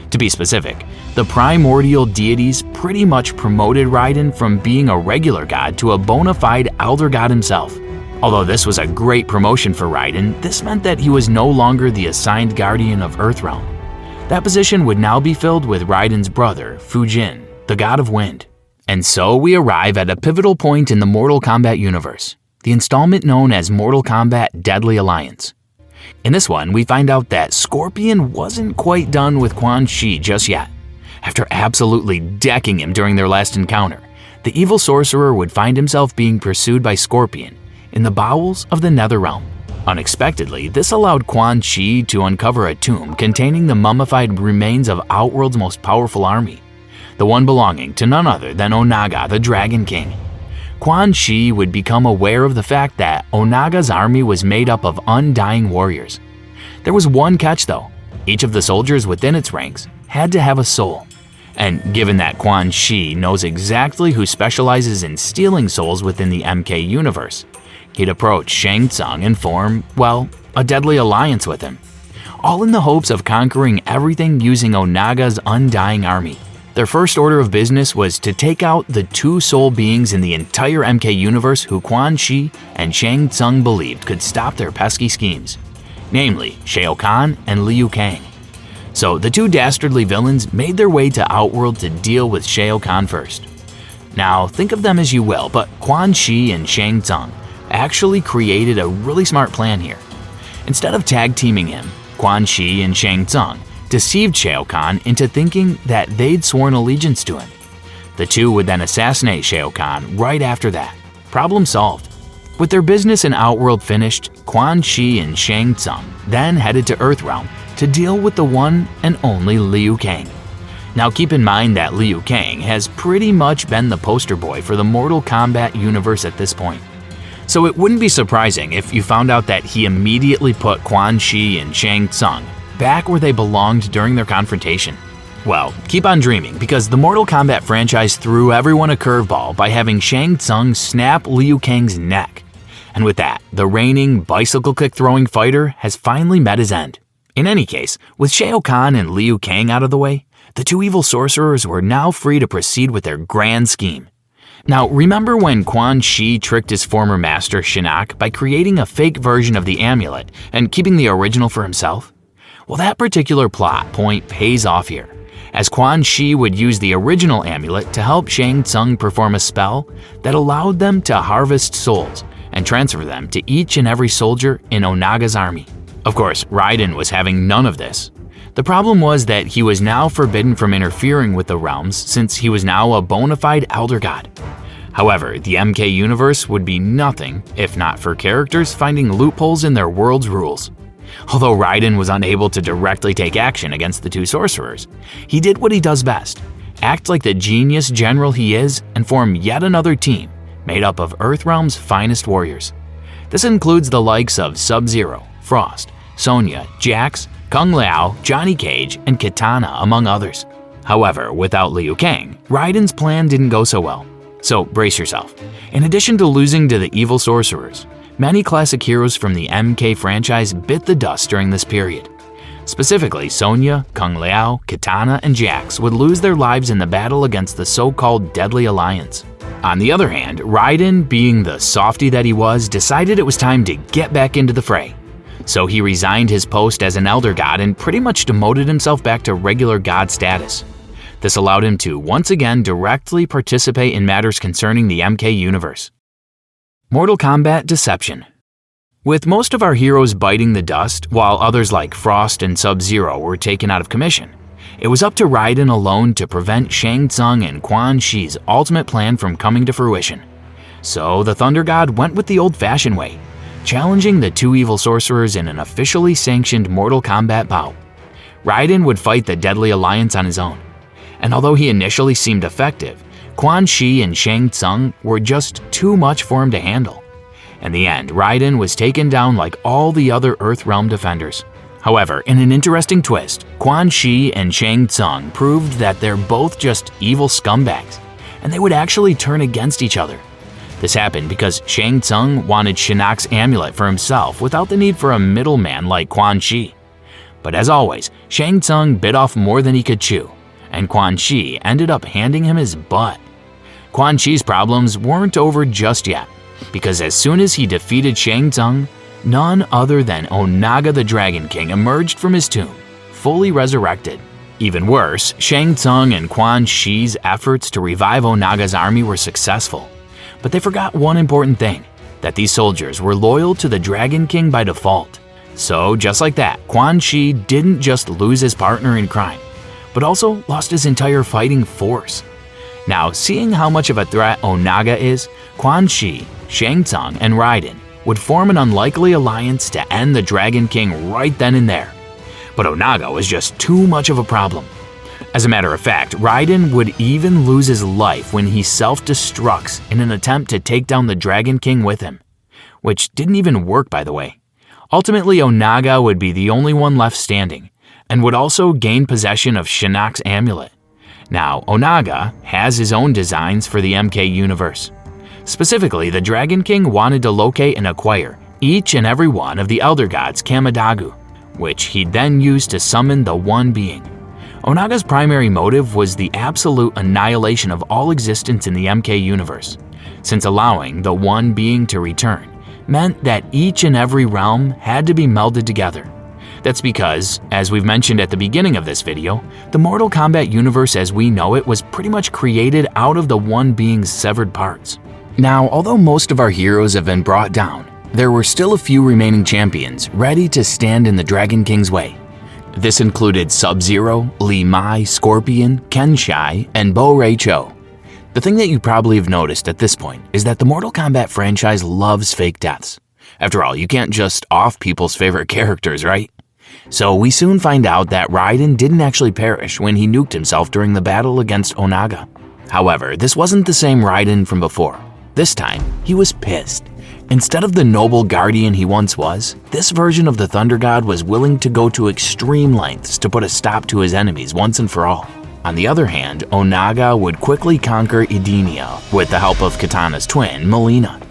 To be specific, the primordial deities pretty much promoted Raiden from being a regular god to a bona fide Elder God himself. Although this was a great promotion for Raiden, this meant that he was no longer the assigned guardian of Earthrealm. That position would now be filled with Raiden's brother, Fujin, the god of wind. And so we arrive at a pivotal point in the Mortal Kombat universe, the installment known as Mortal Kombat Deadly Alliance. In this one, we find out that Scorpion wasn't quite done with Quan Chi just yet. After absolutely decking him during their last encounter, the evil sorcerer would find himself being pursued by Scorpion in the bowels of the Netherrealm. Unexpectedly, this allowed Quan Chi to uncover a tomb containing the mummified remains of Outworld's most powerful army, the one belonging to none other than Onaga, the Dragon King. Quan Chi would become aware of the fact that Onaga's army was made up of undying warriors. There was one catch though: each of the soldiers within its ranks had to have a soul. And given that Quan Chi knows exactly who specializes in stealing souls within the MK universe, he'd approach Shang Tsung and form, well, a deadly alliance with him, all in the hopes of conquering everything using Onaga's undying army. Their first order of business was to take out the two soul beings in the entire MK universe who Quan Chi and Shang Tsung believed could stop their pesky schemes. namely Shao Kahn and Liu Kang. So the two dastardly villains made their way to Outworld to deal with Shao Kahn first. Now think of them as you will, but Quan Chi and Shang Tsung actually created a really smart plan here. Instead of tag teaming him, Quan Chi and Shang Tsung deceived Shao Kahn into thinking that they'd sworn allegiance to him. The two would then assassinate Shao Kahn right after that. Problem solved. With their business in Outworld finished, Quan Chi and Shang Tsung then headed to Earthrealm to deal with the one and only Liu Kang. Now keep in mind that Liu Kang has pretty much been the poster boy for the Mortal Kombat universe at this point. So it wouldn't be surprising if you found out that he immediately put Quan Chi and Shang Tsung back where they belonged during their confrontation. Well, keep on dreaming, because the Mortal Kombat franchise threw everyone a curveball by having Shang Tsung snap Liu Kang's neck. And with that, the reigning bicycle kick throwing fighter has finally met his end. In any case, with Shao Kahn and Liu Kang out of the way, the two evil sorcerers were now free to proceed with their grand scheme. Now, remember when Quan Chi tricked his former master Shinnok by creating a fake version of the amulet and keeping the original for himself? Well, that particular plot point pays off here, as Quan Chi would use the original amulet to help Shang Tsung perform a spell that allowed them to harvest souls and transfer them to each and every soldier in Onaga's army. Of course, Raiden was having none of this. The problem was that he was now forbidden from interfering with the realms since he was now a bona fide elder god. However, the MK universe would be nothing if not for characters finding loopholes in their world's rules. Although Raiden was unable to directly take action against the two sorcerers, he did what he does best: act like the genius general he is and form yet another team made up of Earthrealm's finest warriors. This includes the likes of Sub-Zero, Frost, Sonya, Jax, Kung Lao, Johnny Cage, and Kitana, among others. However, without Liu Kang, Raiden's plan didn't go so well. So brace yourself. In addition to losing to the evil sorcerers, many classic heroes from the MK franchise bit the dust during this period. Specifically, Sonya, Kung Lao, Kitana, and Jax would lose their lives in the battle against the so-called Deadly Alliance. On the other hand, Raiden, being the softie that he was, decided it was time to get back into the fray. So he resigned his post as an elder god and pretty much demoted himself back to regular god status. This allowed him to once again directly participate in matters concerning the MK universe. Mortal Kombat Deception. With most of our heroes biting the dust, while others like Frost and Sub-Zero were taken out of commission, it was up to Raiden alone to prevent Shang Tsung and Quan Chi's ultimate plan from coming to fruition. So the Thunder God went with the old-fashioned way, challenging the two evil sorcerers in an officially sanctioned Mortal Kombat bout. Raiden would fight the Deadly Alliance on his own, and although he initially seemed effective, Quan Chi and Shang Tsung were just too much for him to handle. In the end, Raiden was taken down like all the other Earthrealm defenders. However, in an interesting twist, Quan Chi and Shang Tsung proved that they're both just evil scumbags, and they would actually turn against each other. This happened because Shang Tsung wanted Shinnok's amulet for himself without the need for a middleman like Quan Chi. But as always, Shang Tsung bit off more than he could chew, and Quan Chi ended up handing him his butt. Quan Chi's problems weren't over just yet, because as soon as he defeated Shang Tsung, none other than Onaga the Dragon King emerged from his tomb, fully resurrected. Even worse, Shang Tsung and Quan Chi's efforts to revive Onaga's army were successful. But they forgot one important thing, that these soldiers were loyal to the Dragon King by default. So just like that, Quan Chi didn't just lose his partner in crime, but also lost his entire fighting force. Now, seeing how much of a threat Onaga is, Quan Chi, Shang Tsung, and Raiden would form an unlikely alliance to end the Dragon King right then and there. But Onaga was just too much of a problem. As a matter of fact, Raiden would even lose his life when he self-destructs in an attempt to take down the Dragon King with him, which didn't even work, by the way. Ultimately, Onaga would be the only one left standing, and would also gain possession of Shinnok's amulet. Now, Onaga has his own designs for the MK universe. Specifically, the Dragon King wanted to locate and acquire each and every one of the Elder Gods' Kamidagu, which he'd then use to summon the One Being. Onaga's primary motive was the absolute annihilation of all existence in the MK universe, since allowing the One Being to return meant that each and every realm had to be melded together. That's because, as we've mentioned at the beginning of this video, the Mortal Kombat universe as we know it was pretty much created out of the one being's severed parts. Now, although most of our heroes have been brought down, there were still a few remaining champions ready to stand in the Dragon King's way. This included Sub-Zero, Li Mai, Scorpion, Ken Shai, and Bo Ray Cho. The thing that you probably have noticed at this point is that the Mortal Kombat franchise loves fake deaths. After all, you can't just off people's favorite characters, right? So we soon find out that Raiden didn't actually perish when he nuked himself during the battle against Onaga. However, this wasn't the same Raiden from before. This time, he was pissed. Instead of the noble guardian he once was, this version of the Thunder God was willing to go to extreme lengths to put a stop to his enemies once and for all. On the other hand, Onaga would quickly conquer Edenia with the help of Kitana's twin, Mileena.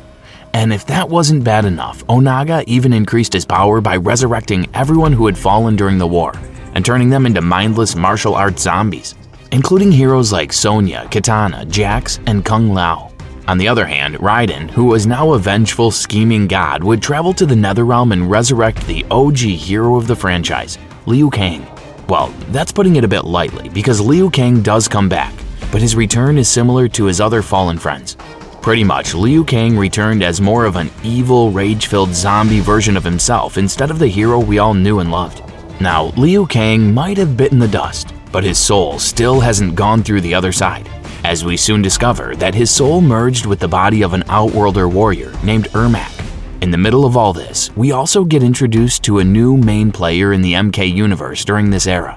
And if that wasn't bad enough, Onaga even increased his power by resurrecting everyone who had fallen during the war and turning them into mindless martial arts zombies, including heroes like Sonya, Kitana, Jax, and Kung Lao. On the other hand, Raiden, who was now a vengeful, scheming god, would travel to the Netherrealm and resurrect the OG hero of the franchise, Liu Kang. Well, that's putting it a bit lightly because Liu Kang does come back, but his return is similar to his other fallen friends. Pretty much, Liu Kang returned as more of an evil, rage-filled zombie version of himself instead of the hero we all knew and loved. Now, Liu Kang might have bitten the dust, but his soul still hasn't gone through the other side, as we soon discover that his soul merged with the body of an Outworlder warrior named Ermac. In the middle of all this, we also get introduced to a new main player in the MK universe during this era,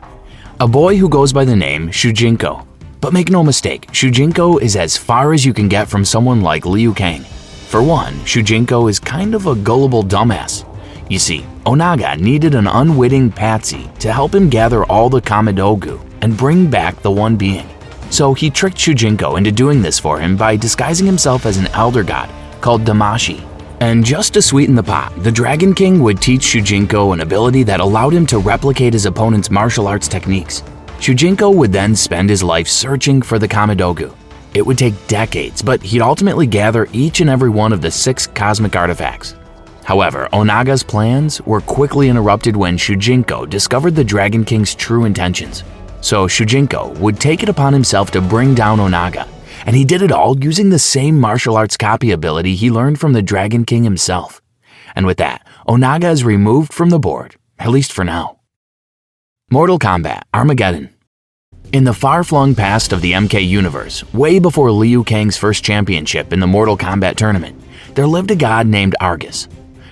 a boy who goes by the name Shujinko. But make no mistake, Shujinko is as far as you can get from someone like Liu Kang. For one, Shujinko is kind of a gullible dumbass. You see, Onaga needed an unwitting patsy to help him gather all the Kamidogu and bring back the One Being. So he tricked Shujinko into doing this for him by disguising himself as an elder god called Damashi. And just to sweeten the pot, the Dragon King would teach Shujinko an ability that allowed him to replicate his opponent's martial arts techniques. Shujinko would then spend his life searching for the Kamidogu. It would take decades, but he'd ultimately gather each and every one of the 6 cosmic artifacts. However, Onaga's plans were quickly interrupted when Shujinko discovered the Dragon King's true intentions. So Shujinko would take it upon himself to bring down Onaga, and he did it all using the same martial arts copy ability he learned from the Dragon King himself. And with that, Onaga is removed from the board, at least for now. Mortal Kombat Armageddon. In the far-flung past of the MK universe, way before Liu Kang's first championship in the Mortal Kombat tournament, there lived a god named Argus.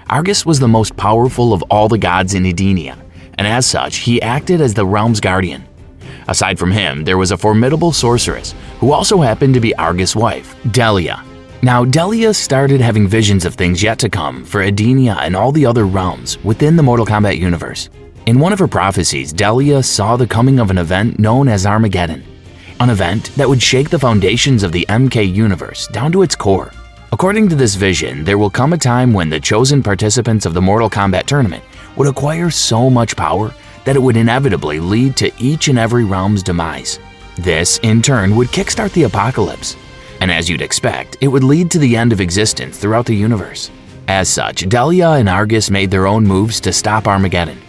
Argus was the most powerful of all the gods in Edenia, and as such, he acted as the realm's guardian. Aside from him, there was a formidable sorceress who also happened to be Argus' wife, Delia. Now, Delia started having visions of things yet to come for Edenia and all the other realms within the Mortal Kombat universe. In one of her prophecies, Delia saw the coming of an event known as Armageddon, an event that would shake the foundations of the MK universe down to its core. According to this vision, there will come a time when the chosen participants of the Mortal Kombat tournament would acquire so much power that it would inevitably lead to each and every realm's demise. This, in turn, would kickstart the apocalypse, and as you'd expect, it would lead to the end of existence throughout the universe. As such, Delia and Argus made their own moves to stop Armageddon.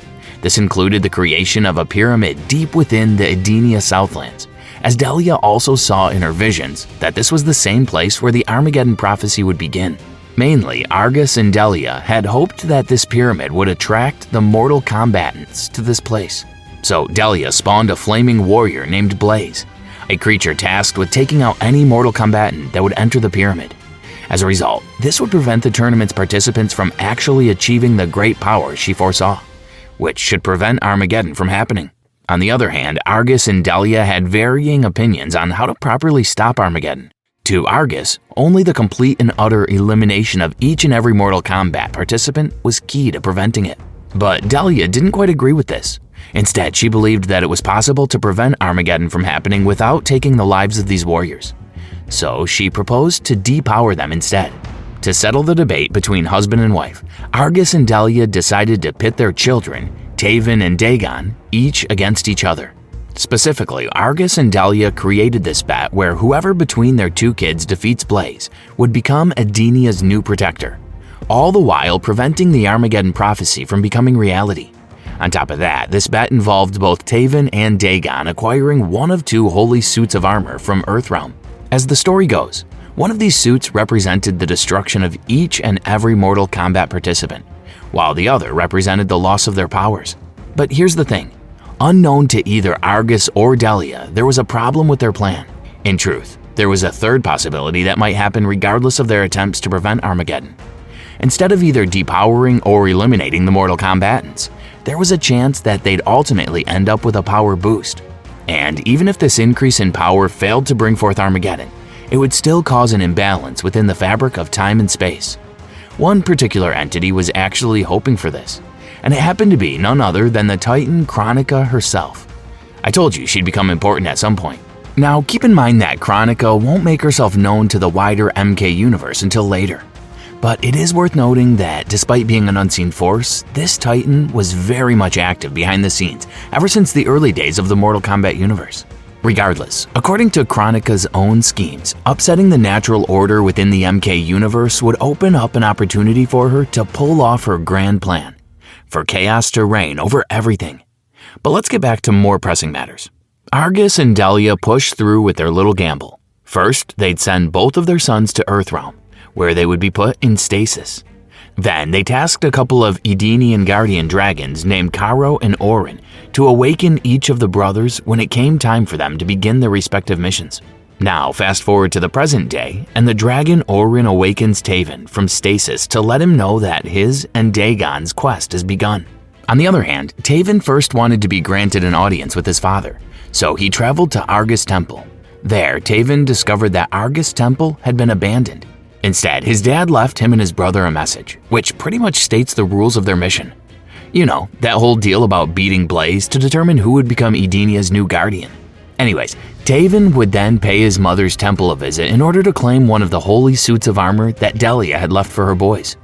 This included the creation of a pyramid deep within the Edenia Southlands, as Delia also saw in her visions that this was the same place where the Armageddon prophecy would begin. Mainly, Argus and Delia had hoped that this pyramid would attract the mortal combatants to this place. So Delia spawned a flaming warrior named Blaze, a creature tasked with taking out any mortal combatant that would enter the pyramid. As a result, this would prevent the tournament's participants from actually achieving the great power she foresaw, which should prevent Armageddon from happening. On the other hand, Argus and Delia had varying opinions on how to properly stop Armageddon. To Argus, only the complete and utter elimination of each and every Mortal Kombat participant was key to preventing it. But Delia didn't quite agree with this. Instead, she believed that it was possible to prevent Armageddon from happening without taking the lives of these warriors. So she proposed to depower them instead. To settle the debate between husband and wife, Argus and Delia decided to pit their children, Taven and Dagon, each against each other. Specifically, Argus and Delia created this bet where whoever between their 2 kids defeats Blaze would become Edenia's new protector, all the while preventing the Armageddon prophecy from becoming reality. On top of that, this bet involved both Taven and Dagon acquiring one of two holy suits of armor from Earthrealm. As the story goes, one of these suits represented the destruction of each and every Mortal Kombat participant, while the other represented the loss of their powers. But here's the thing. Unknown to either Argus or Delia, there was a problem with their plan. In truth, there was a third possibility that might happen regardless of their attempts to prevent Armageddon. Instead of either depowering or eliminating the Mortal Kombatants, there was a chance that they'd ultimately end up with a power boost. And even if this increase in power failed to bring forth Armageddon, it would still cause an imbalance within the fabric of time and space. One particular entity was actually hoping for this, and it happened to be none other than the Titan Kronika herself. I told you she'd become important at some point. Now keep in mind that Kronika won't make herself known to the wider MK universe until later. But it is worth noting that despite being an unseen force, this Titan was very much active behind the scenes ever since the early days of the Mortal Kombat universe. Regardless, according to Kronika's own schemes, upsetting the natural order within the MK universe would open up an opportunity for her to pull off her grand plan, for chaos to reign over everything. But let's get back to more pressing matters. Argus and Delia pushed through with their little gamble. First, they'd send both of their sons to Earthrealm, where they would be put in stasis. Then they tasked a couple of Edenian guardian dragons named Karo and Orin to awaken each of the brothers when it came time for them to begin their respective missions. Now fast forward to the present day, and the dragon Orin awakens Taven from stasis to let him know that his and Dagon's quest has begun. On the other hand, Taven first wanted to be granted an audience with his father, so he traveled to Argus Temple. There, Taven discovered that Argus Temple had been abandoned. Instead, his dad left him and his brother a message, which pretty much states the rules of their mission. You know, that whole deal about beating Blaze to determine who would become Edenia's new guardian. Anyways, Taven would then pay his mother's temple a visit in order to claim one of the holy suits of armor that Delia had left for her boys.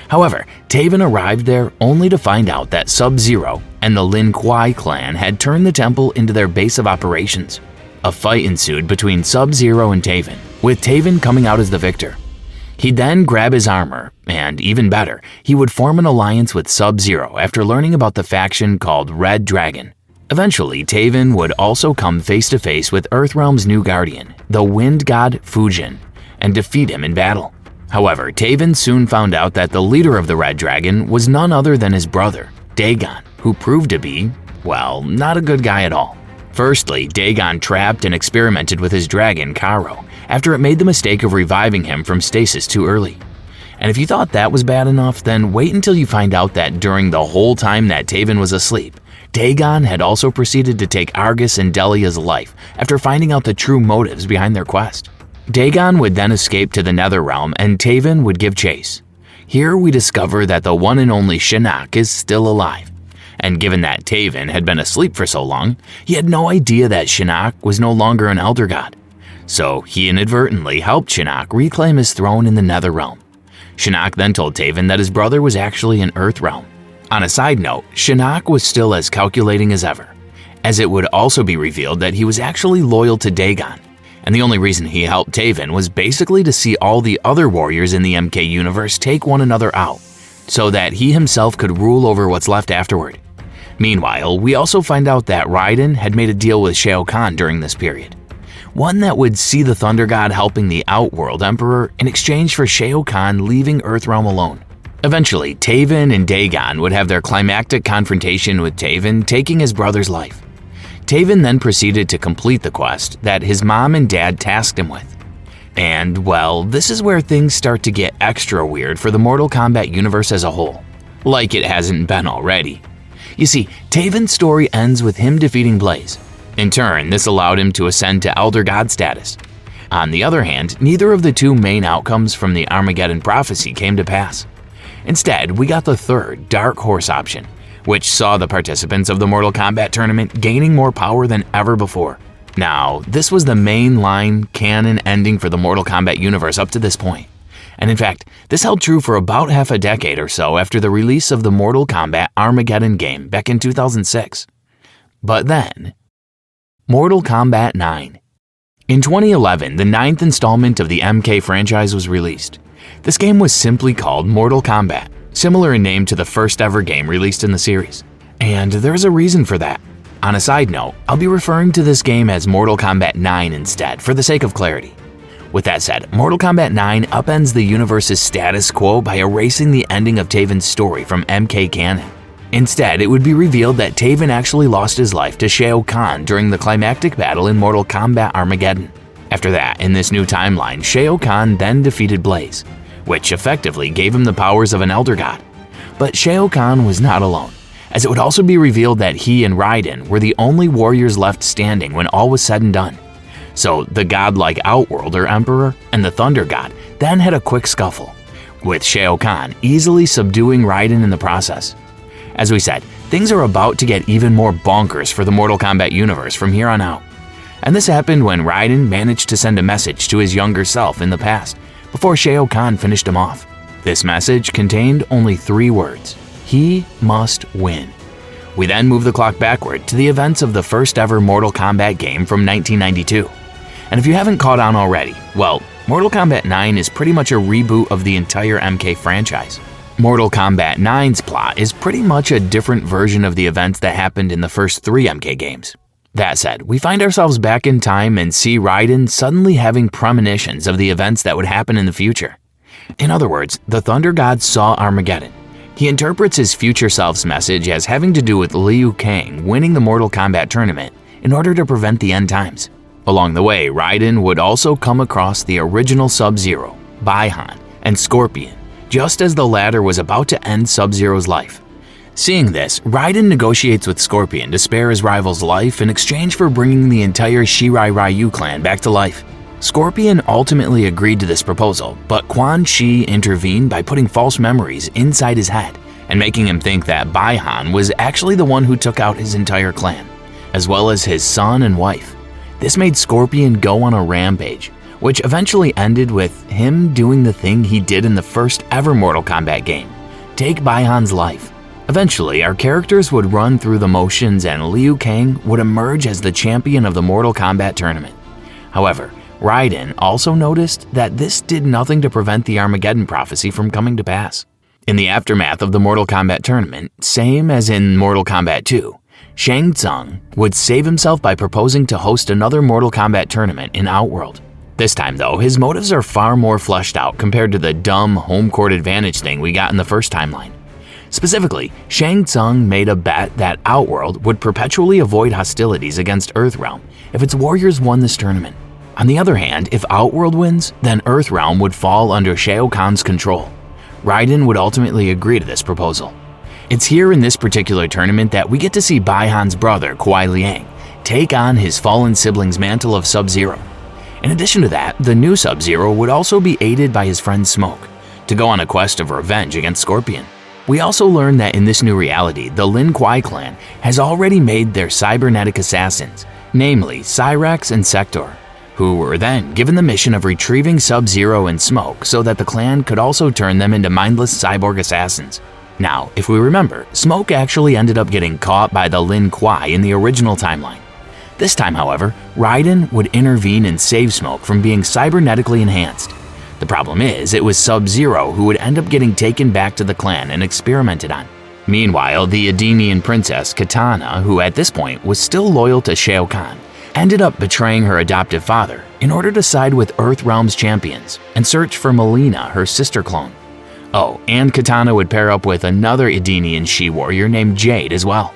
However, Taven arrived there only to find out that Sub-Zero and the Lin Kuei clan had turned the temple into their base of operations. A fight ensued between Sub-Zero and Taven, with Taven coming out as the victor. He'd then grab his armor, and even better, he would form an alliance with Sub-Zero after learning about the faction called Red Dragon. Eventually, Taven would also come face to face with Earthrealm's new guardian, the wind god Fujin, and defeat him in battle. However, Taven soon found out that the leader of the Red Dragon was none other than his brother, Dagon, who proved to be, well, not a good guy at all. Firstly, Dagon trapped and experimented with his dragon, Karo, after it made the mistake of reviving him from stasis too early. And if you thought that was bad enough, then wait until you find out that during the whole time that Taven was asleep, Dagon had also proceeded to take Argus and Delia's life after finding out the true motives behind their quest. Dagon would then escape to the Netherrealm and Taven would give chase. Here we discover that the one and only Shinnok is still alive. And given that Taven had been asleep for so long, he had no idea that Shinnok was no longer an Elder God. So he inadvertently helped Shinnok reclaim his throne in the Netherrealm. Shinnok then told Taven that his brother was actually in Earthrealm. On a side note, Shinnok was still as calculating as ever, as it would also be revealed that he was actually loyal to Dagon, and the only reason he helped Taven was basically to see all the other warriors in the MK universe take one another out, so that he himself could rule over what's left afterward. Meanwhile, we also find out that Raiden had made a deal with Shao Kahn during this period, one that would see the Thunder God helping the Outworld Emperor in exchange for Shao Kahn leaving Earthrealm alone. Eventually, Taven and Dagon would have their climactic confrontation with Taven taking his brother's life. Taven then proceeded to complete the quest that his mom and dad tasked him with. And, well, this is where things start to get extra weird for the Mortal Kombat universe as a whole, like it hasn't been already. You see, Taven's story ends with him defeating Blaze. In turn, this allowed him to ascend to Elder God status. On the other hand, neither of the two main outcomes from the Armageddon prophecy came to pass. Instead, we got the third, Dark Horse option, which saw the participants of the Mortal Kombat tournament gaining more power than ever before. Now, this was the mainline canon ending for the Mortal Kombat universe up to this point. And in fact, this held true for about half a decade or so after the release of the Mortal Kombat Armageddon game back in 2006. But then, Mortal Kombat 9. In 2011, the 9th installment of the MK franchise was released. This game was simply called Mortal Kombat, similar in name to the first ever game released in the series. And there's a reason for that. On a side note, I'll be referring to this game as Mortal Kombat 9 instead, for the sake of clarity. With that said, Mortal Kombat 9 upends the universe's status quo by erasing the ending of Taven's story from MK canon. Instead, it would be revealed that Taven actually lost his life to Shao Kahn during the climactic battle in Mortal Kombat Armageddon. After that, in this new timeline, Shao Kahn then defeated Blaze, which effectively gave him the powers of an Elder God. But Shao Kahn was not alone, as it would also be revealed that he and Raiden were the only warriors left standing when all was said and done. So the godlike Outworlder Emperor and the Thunder God then had a quick scuffle, with Shao Kahn easily subduing Raiden in the process. As we said, things are about to get even more bonkers for the Mortal Kombat universe from here on out. And this happened when Raiden managed to send a message to his younger self in the past, before Shao Kahn finished him off. This message contained only 3 words: he must win. We then move the clock backward to the events of the first ever Mortal Kombat game from 1992. And if you haven't caught on already, well, Mortal Kombat 9 is pretty much a reboot of the entire MK franchise. Mortal Kombat 9's plot is pretty much a different version of the events that happened in the first 3 MK games. That said, we find ourselves back in time and see Raiden suddenly having premonitions of the events that would happen in the future. In other words, the Thunder God saw Armageddon. He interprets his future self's message as having to do with Liu Kang winning the Mortal Kombat tournament in order to prevent the end times. Along the way, Raiden would also come across the original Sub-Zero, Bi-Han, and Scorpion, just as the latter was about to end Sub-Zero's life. Seeing this, Raiden negotiates with Scorpion to spare his rival's life in exchange for bringing the entire Shirai Ryu clan back to life. Scorpion ultimately agreed to this proposal, but Quan Chi intervened by putting false memories inside his head and making him think that Bi-Han was actually the one who took out his entire clan, as well as his son and wife. This made Scorpion go on a rampage, which eventually ended with him doing the thing he did in the first ever Mortal Kombat game: take Bi-Han's life. Eventually, our characters would run through the motions and Liu Kang would emerge as the champion of the Mortal Kombat tournament. However, Raiden also noticed that this did nothing to prevent the Armageddon prophecy from coming to pass. In the aftermath of the Mortal Kombat tournament, same as in Mortal Kombat 2, Shang Tsung would save himself by proposing to host another Mortal Kombat tournament in Outworld. This time though, his motives are far more fleshed out compared to the dumb home court advantage thing we got in the first timeline. Specifically, Shang Tsung made a bet that Outworld would perpetually avoid hostilities against Earthrealm if its warriors won this tournament. On the other hand, if Outworld wins, then Earthrealm would fall under Shao Kahn's control. Raiden would ultimately agree to this proposal. It's here in this particular tournament that we get to see Bi-Han's brother, Kuai Liang, take on his fallen sibling's mantle of Sub-Zero. In addition to that, the new Sub-Zero would also be aided by his friend Smoke to go on a quest of revenge against Scorpion. We also learn that in this new reality, the Lin Kuei clan has already made their cybernetic assassins, namely Cyrax and Sector, who were then given the mission of retrieving Sub-Zero and Smoke so that the clan could also turn them into mindless cyborg assassins. Now, if we remember, Smoke actually ended up getting caught by the Lin Kuei in the original timeline. This time, however, Raiden would intervene and save Smoke from being cybernetically enhanced. The problem is, it was Sub-Zero who would end up getting taken back to the clan and experimented on. Meanwhile, the Edenian princess Kitana, who at this point was still loyal to Shao Kahn, ended up betraying her adoptive father in order to side with Earthrealm's champions and search for Melina, her sister clone. Oh, and Kitana would pair up with another Edenian she-warrior named Jade as well.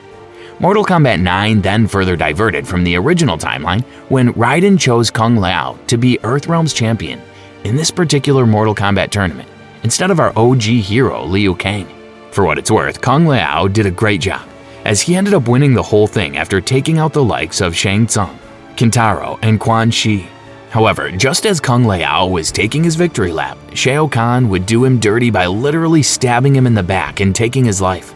Mortal Kombat 9 then further diverted from the original timeline when Raiden chose Kung Lao to be Earthrealm's champion in this particular Mortal Kombat tournament, instead of our OG hero Liu Kang. For what it's worth, Kung Lao did a great job, as he ended up winning the whole thing after taking out the likes of Shang Tsung, Kintaro, and Quan Chi. However, just as Kung Lao was taking his victory lap, Shao Kahn would do him dirty by literally stabbing him in the back and taking his life.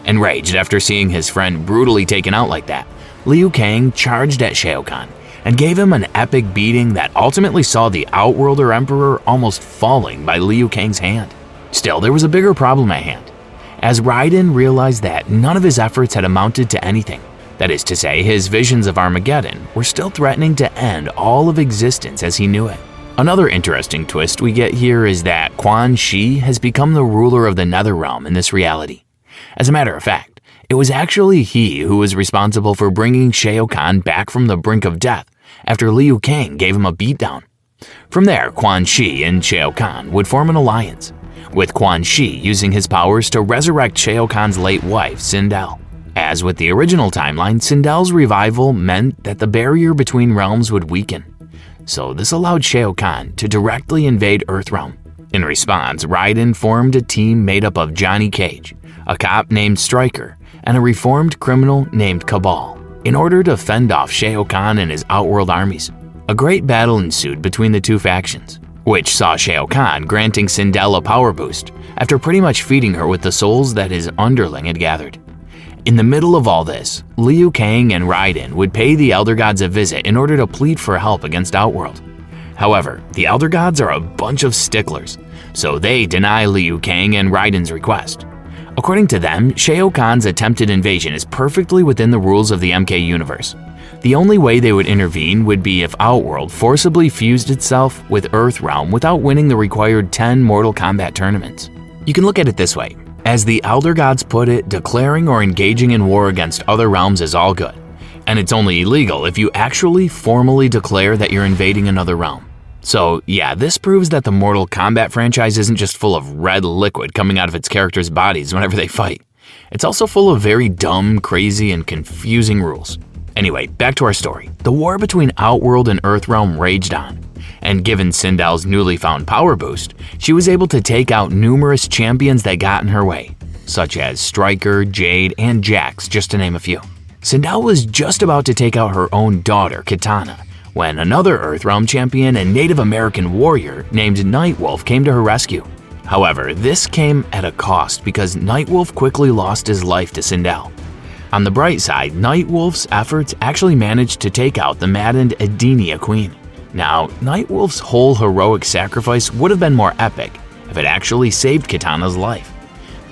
Enraged after seeing his friend brutally taken out like that, Liu Kang charged at Shao Kahn and gave him an epic beating that ultimately saw the Outworlder Emperor almost falling by Liu Kang's hand. Still, there was a bigger problem at hand, as Raiden realized that none of his efforts had amounted to anything. That is to say, his visions of Armageddon were still threatening to end all of existence as he knew it. Another interesting twist we get here is that Quan Chi has become the ruler of the Netherrealm in this reality. As a matter of fact, it was actually he who was responsible for bringing Shao Kahn back from the brink of death after Liu Kang gave him a beatdown. From there, Quan Chi and Shao Kahn would form an alliance, with Quan Chi using his powers to resurrect Shao Kahn's late wife, Sindel. As with the original timeline, Sindel's revival meant that the barrier between realms would weaken, so this allowed Shao Kahn to directly invade Earthrealm. In response, Raiden formed a team made up of Johnny Cage, a cop named Stryker, and a reformed criminal named Cabal, in order to fend off Shao Kahn and his Outworld armies. A great battle ensued between the two factions, which saw Shao Kahn granting Sindel a power boost after pretty much feeding her with the souls that his underling had gathered. In the middle of all this, Liu Kang and Raiden would pay the Elder Gods a visit in order to plead for help against Outworld. However, the Elder Gods are a bunch of sticklers, so they deny Liu Kang and Raiden's request. According to them, Shao Kahn's attempted invasion is perfectly within the rules of the MK universe. The only way they would intervene would be if Outworld forcibly fused itself with Earthrealm without winning the required 10 Mortal Kombat tournaments. You can look at it this way. As the Elder Gods put it, declaring or engaging in war against other realms is all good, and it's only illegal if you actually formally declare that you're invading another realm. So yeah, this proves that the Mortal Kombat franchise isn't just full of red liquid coming out of its characters' bodies whenever they fight. It's also full of very dumb, crazy, and confusing rules. Anyway, back to our story. The war between Outworld and Earthrealm raged on, and given Sindel's newly found power boost, she was able to take out numerous champions that got in her way, such as Stryker, Jade, and Jax, just to name a few. Sindel was just about to take out her own daughter, Kitana, when another Earthrealm champion and Native American warrior named Nightwolf came to her rescue. However, this came at a cost because Nightwolf quickly lost his life to Sindel. On the bright side, Nightwolf's efforts actually managed to take out the maddened Edenia Queen. Now, Nightwolf's whole heroic sacrifice would have been more epic if it actually saved Kitana's life.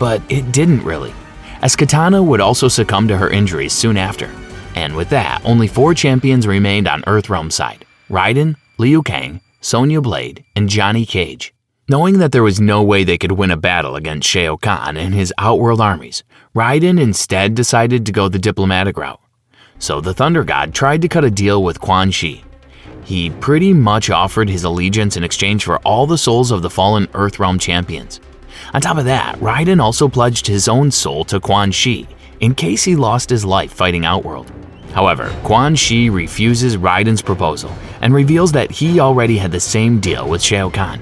But it didn't really, as Kitana would also succumb to her injuries soon after. And with that, only 4 champions remained on Earthrealm's side: Raiden, Liu Kang, Sonya Blade, and Johnny Cage. Knowing that there was no way they could win a battle against Shao Kahn and his Outworld armies, Raiden instead decided to go the diplomatic route. So the Thunder God tried to cut a deal with Quan Chi. He pretty much offered his allegiance in exchange for all the souls of the fallen Earthrealm champions. On top of that, Raiden also pledged his own soul to Quan Chi in case he lost his life fighting Outworld. However, Quan Chi refuses Raiden's proposal and reveals that he already had the same deal with Shao Kahn.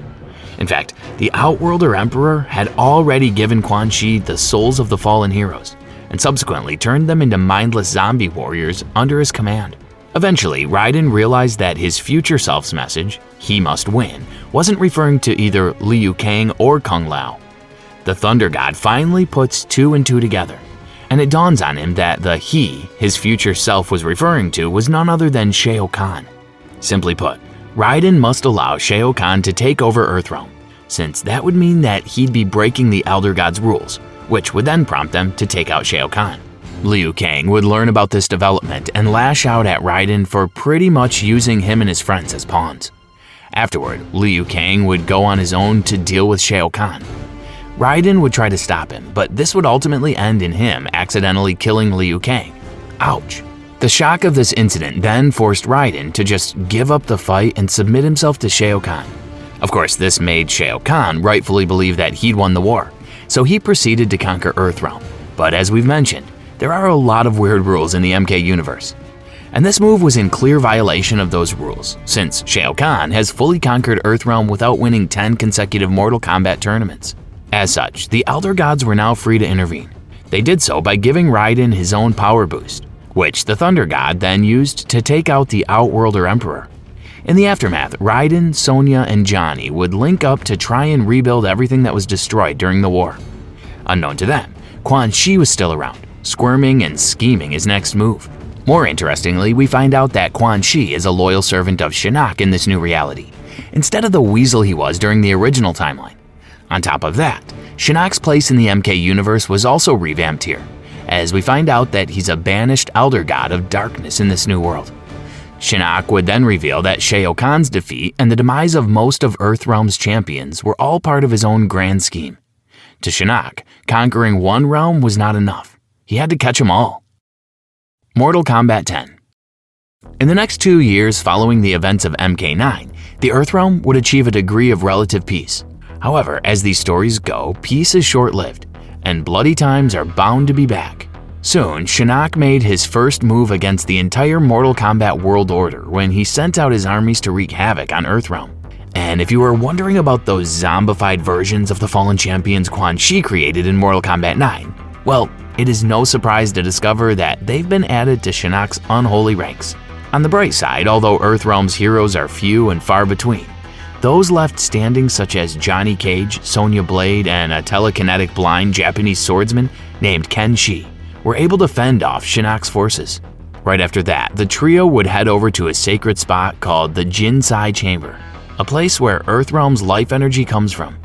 In fact, the Outworlder Emperor had already given Quan Chi the souls of the fallen heroes, and subsequently turned them into mindless zombie warriors under his command. Eventually, Raiden realized that his future self's message, "he must win," wasn't referring to either Liu Kang or Kung Lao. The Thunder God finally puts 2 and 2 together, and it dawns on him that the he his future self was referring to was none other than Shao Kahn. Simply put, Raiden must allow Shao Kahn to take over Earthrealm, since that would mean that he'd be breaking the Elder Gods' rules, which would then prompt them to take out Shao Kahn. Liu Kang would learn about this development and lash out at Raiden for pretty much using him and his friends as pawns. Afterward, Liu Kang would go on his own to deal with Shao Kahn. Raiden would try to stop him, but this would ultimately end in him accidentally killing Liu Kang. Ouch. The shock of this incident then forced Raiden to just give up the fight and submit himself to Shao Kahn. Of course, this made Shao Kahn rightfully believe that he'd won the war, so he proceeded to conquer Earthrealm. But as we've mentioned, there are a lot of weird rules in the MK universe. And this move was in clear violation of those rules, since Shao Kahn has fully conquered Earthrealm without winning 10 consecutive Mortal Kombat tournaments. As such, the Elder Gods were now free to intervene. They did so by giving Raiden his own power boost, which the Thunder God then used to take out the Outworlder Emperor. In the aftermath, Raiden, Sonya, and Johnny would link up to try and rebuild everything that was destroyed during the war. Unknown to them, Quan Chi was still around, squirming and scheming his next move. More interestingly, we find out that Quan Chi is a loyal servant of Shinnok in this new reality, instead of the weasel he was during the original timeline. On top of that, Shinnok's place in the MK universe was also revamped here, as we find out that he's a banished Elder God of Darkness in this new world. Shinnok would then reveal that Shao Kahn's defeat and the demise of most of Earthrealm's champions were all part of his own grand scheme. To Shinnok, conquering one realm was not enough. He had to catch them all. Mortal Kombat 10. In the next 2 years following the events of MK9, the Earthrealm would achieve a degree of relative peace. However, as these stories go, peace is short-lived, and bloody times are bound to be back. Soon, Shinnok made his first move against the entire Mortal Kombat world order when he sent out his armies to wreak havoc on Earthrealm. And if you were wondering about those zombified versions of the fallen champions Quan Chi created in Mortal Kombat 9, well, it is no surprise to discover that they've been added to Shinnok's unholy ranks. On the bright side, although Earthrealm's heroes are few and far between, those left standing such as Johnny Cage, Sonya Blade, and a telekinetic blind Japanese swordsman named Ken Shi were able to fend off Shinnok's forces. Right after that, the trio would head over to a sacred spot called the Jinsai Chamber, a place where Earthrealm's life energy comes from.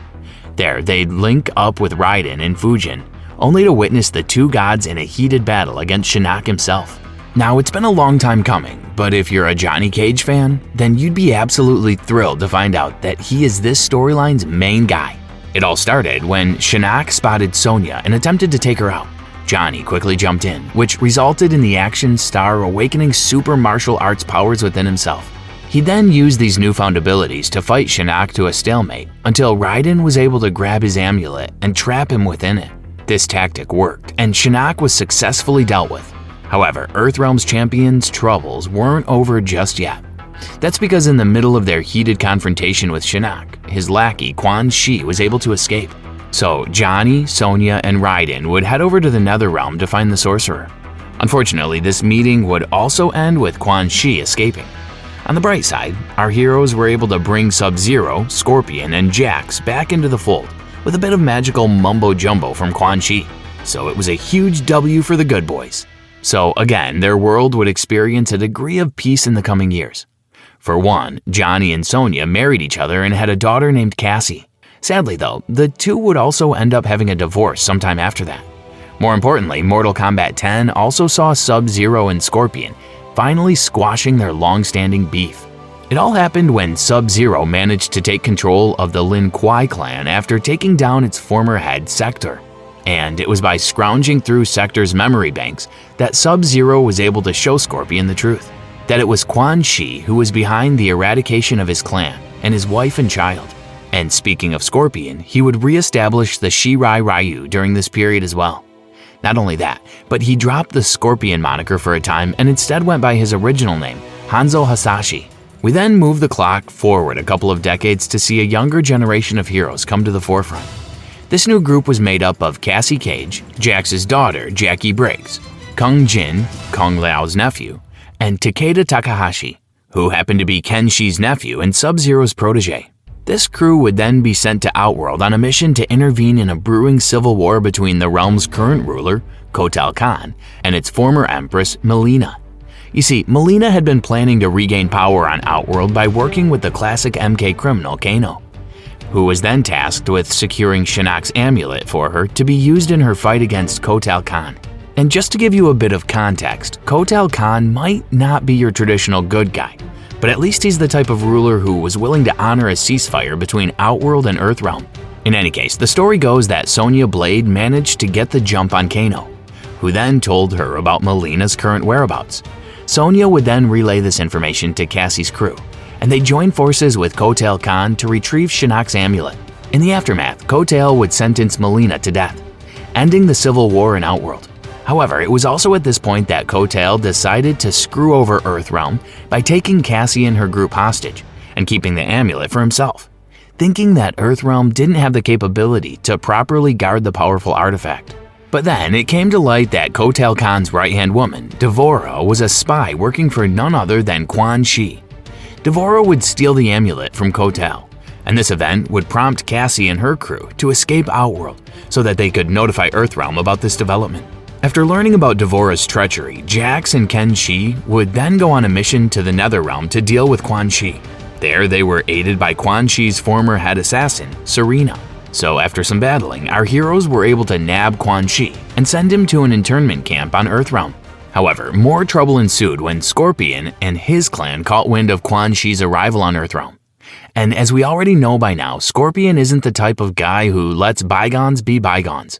There, they'd link up with Raiden and Fujin, only to witness the two gods in a heated battle against Shinnok himself. Now, it's been a long time coming, but if you're a Johnny Cage fan, then you'd be absolutely thrilled to find out that he is this storyline's main guy. It all started when Shinnok spotted Sonya and attempted to take her out. Johnny quickly jumped in, which resulted in the action star awakening super martial arts powers within himself. He then used these newfound abilities to fight Shinnok to a stalemate until Raiden was able to grab his amulet and trap him within it. This tactic worked, and Shinnok was successfully dealt with. However, Earthrealm's champions' troubles weren't over just yet. That's because in the middle of their heated confrontation with Shinnok, his lackey Quan Chi was able to escape. So Johnny, Sonya, and Raiden would head over to the Netherrealm to find the sorcerer. Unfortunately, this meeting would also end with Quan Chi escaping. On the bright side, our heroes were able to bring Sub-Zero, Scorpion, and Jax back into the fold with a bit of magical mumbo-jumbo from Quan Chi. So it was a huge W for the good boys. So again, their world would experience a degree of peace in the coming years. For one, Johnny and Sonya married each other and had a daughter named Cassie. Sadly though, the two would also end up having a divorce sometime after that. More importantly, Mortal Kombat 10 also saw Sub-Zero and Scorpion finally squashing their long-standing beef. It all happened when Sub-Zero managed to take control of the Lin Kuei clan after taking down its former head, Sector. And it was by scrounging through Sector's memory banks that Sub-Zero was able to show Scorpion the truth, that it was Quan Chi who was behind the eradication of his clan and his wife and child. And speaking of Scorpion, he would re-establish the Shirai Ryu during this period as well. Not only that, but he dropped the Scorpion moniker for a time and instead went by his original name, Hanzo Hasashi. We then moved the clock forward a couple of decades to see a younger generation of heroes come to the forefront. This new group was made up of Cassie Cage, Jax's daughter, Jackie Briggs, Kung Jin, Kung Lao's nephew, and Takeda Takahashi, who happened to be Ken Shi's nephew and Sub-Zero's protege. This crew would then be sent to Outworld on a mission to intervene in a brewing civil war between the realm's current ruler, Kotal Khan, and its former empress, Mileena. You see, Mileena had been planning to regain power on Outworld by working with the classic MK criminal Kano, who was then tasked with securing Shinnok's amulet for her to be used in her fight against Kotal Khan. And just to give you a bit of context, Kotal Khan might not be your traditional good guy, but at least he's the type of ruler who was willing to honor a ceasefire between Outworld and Earthrealm. In any case, the story goes that Sonya Blade managed to get the jump on Kano, who then told her about Mileena's current whereabouts. Sonya would then relay this information to Cassie's crew, and they joined forces with Kotal Khan to retrieve Shinnok's amulet. In the aftermath, Kotal would sentence Mileena to death, ending the civil war in Outworld. However, it was also at this point that Kotal decided to screw over Earthrealm by taking Cassie and her group hostage and keeping the amulet for himself, thinking that Earthrealm didn't have the capability to properly guard the powerful artifact. But then it came to light that Kotal Khan's right-hand woman, Devora, was a spy working for none other than Quan Chi. Devora would steal the amulet from Kotal, and this event would prompt Cassie and her crew to escape Outworld so that they could notify Earthrealm about this development. After learning about Devora's treachery, Jax and Ken Shi would then go on a mission to the Netherrealm to deal with Quan Chi. There, they were aided by Quan Chi's former head assassin, Serena. So after some battling, our heroes were able to nab Quan Chi and send him to an internment camp on Earthrealm. However, more trouble ensued when Scorpion and his clan caught wind of Quan Chi's arrival on Earthrealm. And as we already know by now, Scorpion isn't the type of guy who lets bygones be bygones.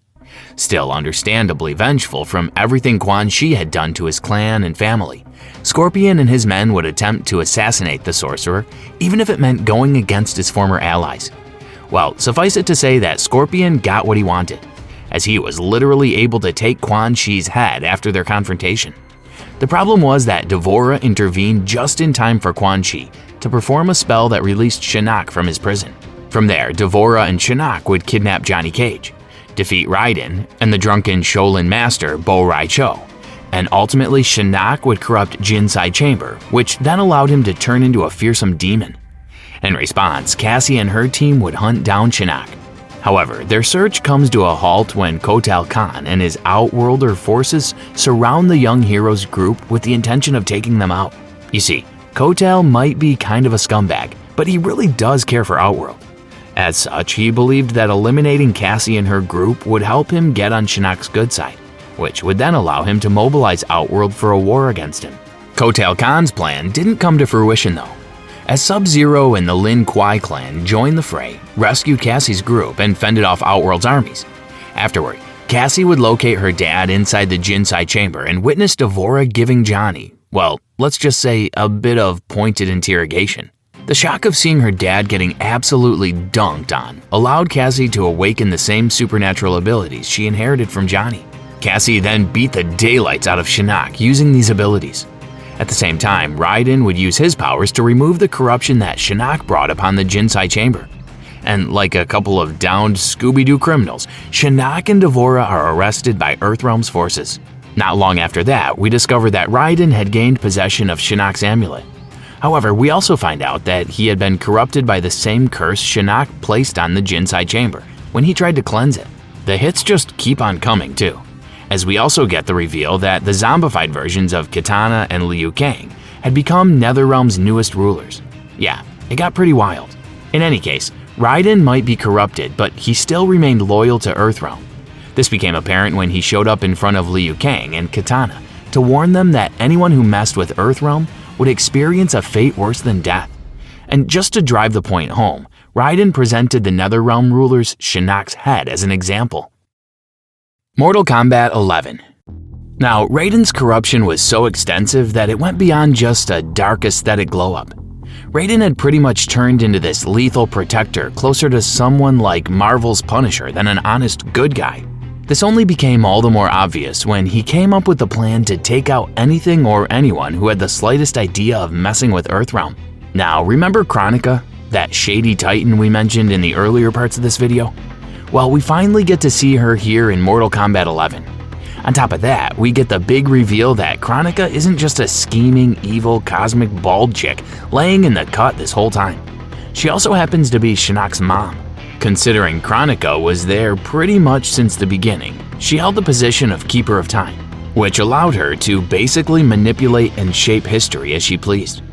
Still understandably vengeful from everything Quan Chi had done to his clan and family, Scorpion and his men would attempt to assassinate the sorcerer, even if it meant going against his former allies. Well, suffice it to say that Scorpion got what he wanted, as he was literally able to take Quan Chi's head after their confrontation. The problem was that D'Vorah intervened just in time for Quan Chi to perform a spell that released Shinnok from his prison. From there, D'Vorah and Shinnok would kidnap Johnny Cage, defeat Raiden and the drunken Shaolin master Bo Rai Cho, and ultimately Shinnok would corrupt Jinsai Chamber, which then allowed him to turn into a fearsome demon. In response, Cassie and her team would hunt down Shinnok. However, their search comes to a halt when Kotal Khan and his Outworlder forces surround the young heroes group with the intention of taking them out. You see, Kotal might be kind of a scumbag, but he really does care for Outworld. As such, he believed that eliminating Cassie and her group would help him get on Shinnok's good side, which would then allow him to mobilize Outworld for a war against him. Kotal Khan's plan didn't come to fruition though, as Sub-Zero and the Lin Kuei clan joined the fray, rescued Cassie's group, and fended off Outworld's armies. Afterward, Cassie would locate her dad inside the Jinsai Chamber and witness D'Vorah giving Johnny, well, let's just say a bit of pointed interrogation. The shock of seeing her dad getting absolutely dunked on allowed Cassie to awaken the same supernatural abilities she inherited from Johnny. Cassie then beat the daylights out of Shinnok using these abilities. At the same time, Raiden would use his powers to remove the corruption that Shinnok brought upon the Jinsai Chamber. And like a couple of downed Scooby-Doo criminals, Shinnok and D'Vorah are arrested by Earthrealm's forces. Not long after that, we discover that Raiden had gained possession of Shinnok's amulet. However, we also find out that he had been corrupted by the same curse Shinnok placed on the Jinsai Chamber when he tried to cleanse it. The hits just keep on coming too, as we also get the reveal that the zombified versions of Kitana and Liu Kang had become Netherrealm's newest rulers. Yeah, it got pretty wild. In any case, Raiden might be corrupted, but he still remained loyal to Earthrealm. This became apparent when he showed up in front of Liu Kang and Kitana to warn them that anyone who messed with Earthrealm would experience a fate worse than death. And just to drive the point home, Raiden presented the Netherrealm rulers Shinnok's head as an example. Mortal Kombat 11. Now, Raiden's corruption was so extensive that it went beyond just a dark aesthetic glow-up. Raiden had pretty much turned into this lethal protector closer to someone like Marvel's Punisher than an honest good guy. This only became all the more obvious when he came up with the plan to take out anything or anyone who had the slightest idea of messing with Earthrealm. Now, remember Kronika, that shady titan we mentioned in the earlier parts of this video? Well, we finally get to see her here in Mortal Kombat 11. On top of that, we get the big reveal that Kronika isn't just a scheming, evil, cosmic bald chick laying in the cut this whole time. She also happens to be Shinnok's mom. Considering Kronika was there pretty much since the beginning, she held the position of Keeper of Time, which allowed her to basically manipulate and shape history as she pleased.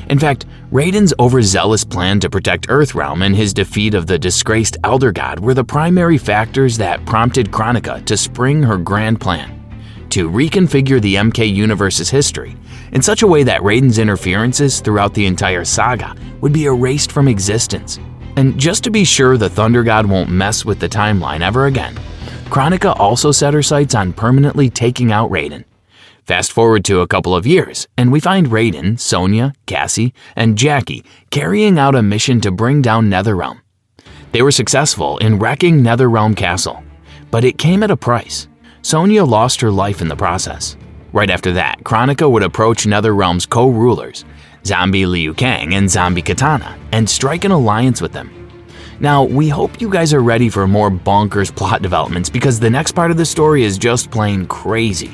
In fact, Raiden's overzealous plan to protect Earthrealm and his defeat of the disgraced Elder God were the primary factors that prompted Kronika to spring her grand plan to reconfigure the MK Universe's history in such a way that Raiden's interferences throughout the entire saga would be erased from existence. And just to be sure the Thunder God won't mess with the timeline ever again, Kronika also set her sights on permanently taking out Raiden. Fast forward to a couple of years, and we find Raiden, Sonya, Cassie, and Jackie carrying out a mission to bring down Netherrealm. They were successful in wrecking Netherrealm Castle, but it came at a price. Sonya lost her life in the process. Right after that, Kronika would approach Netherrealm's co-rulers, Zombie Liu Kang and Zombie Kitana, and strike an alliance with them. Now, we hope you guys are ready for more bonkers plot developments because the next part of the story is just plain crazy.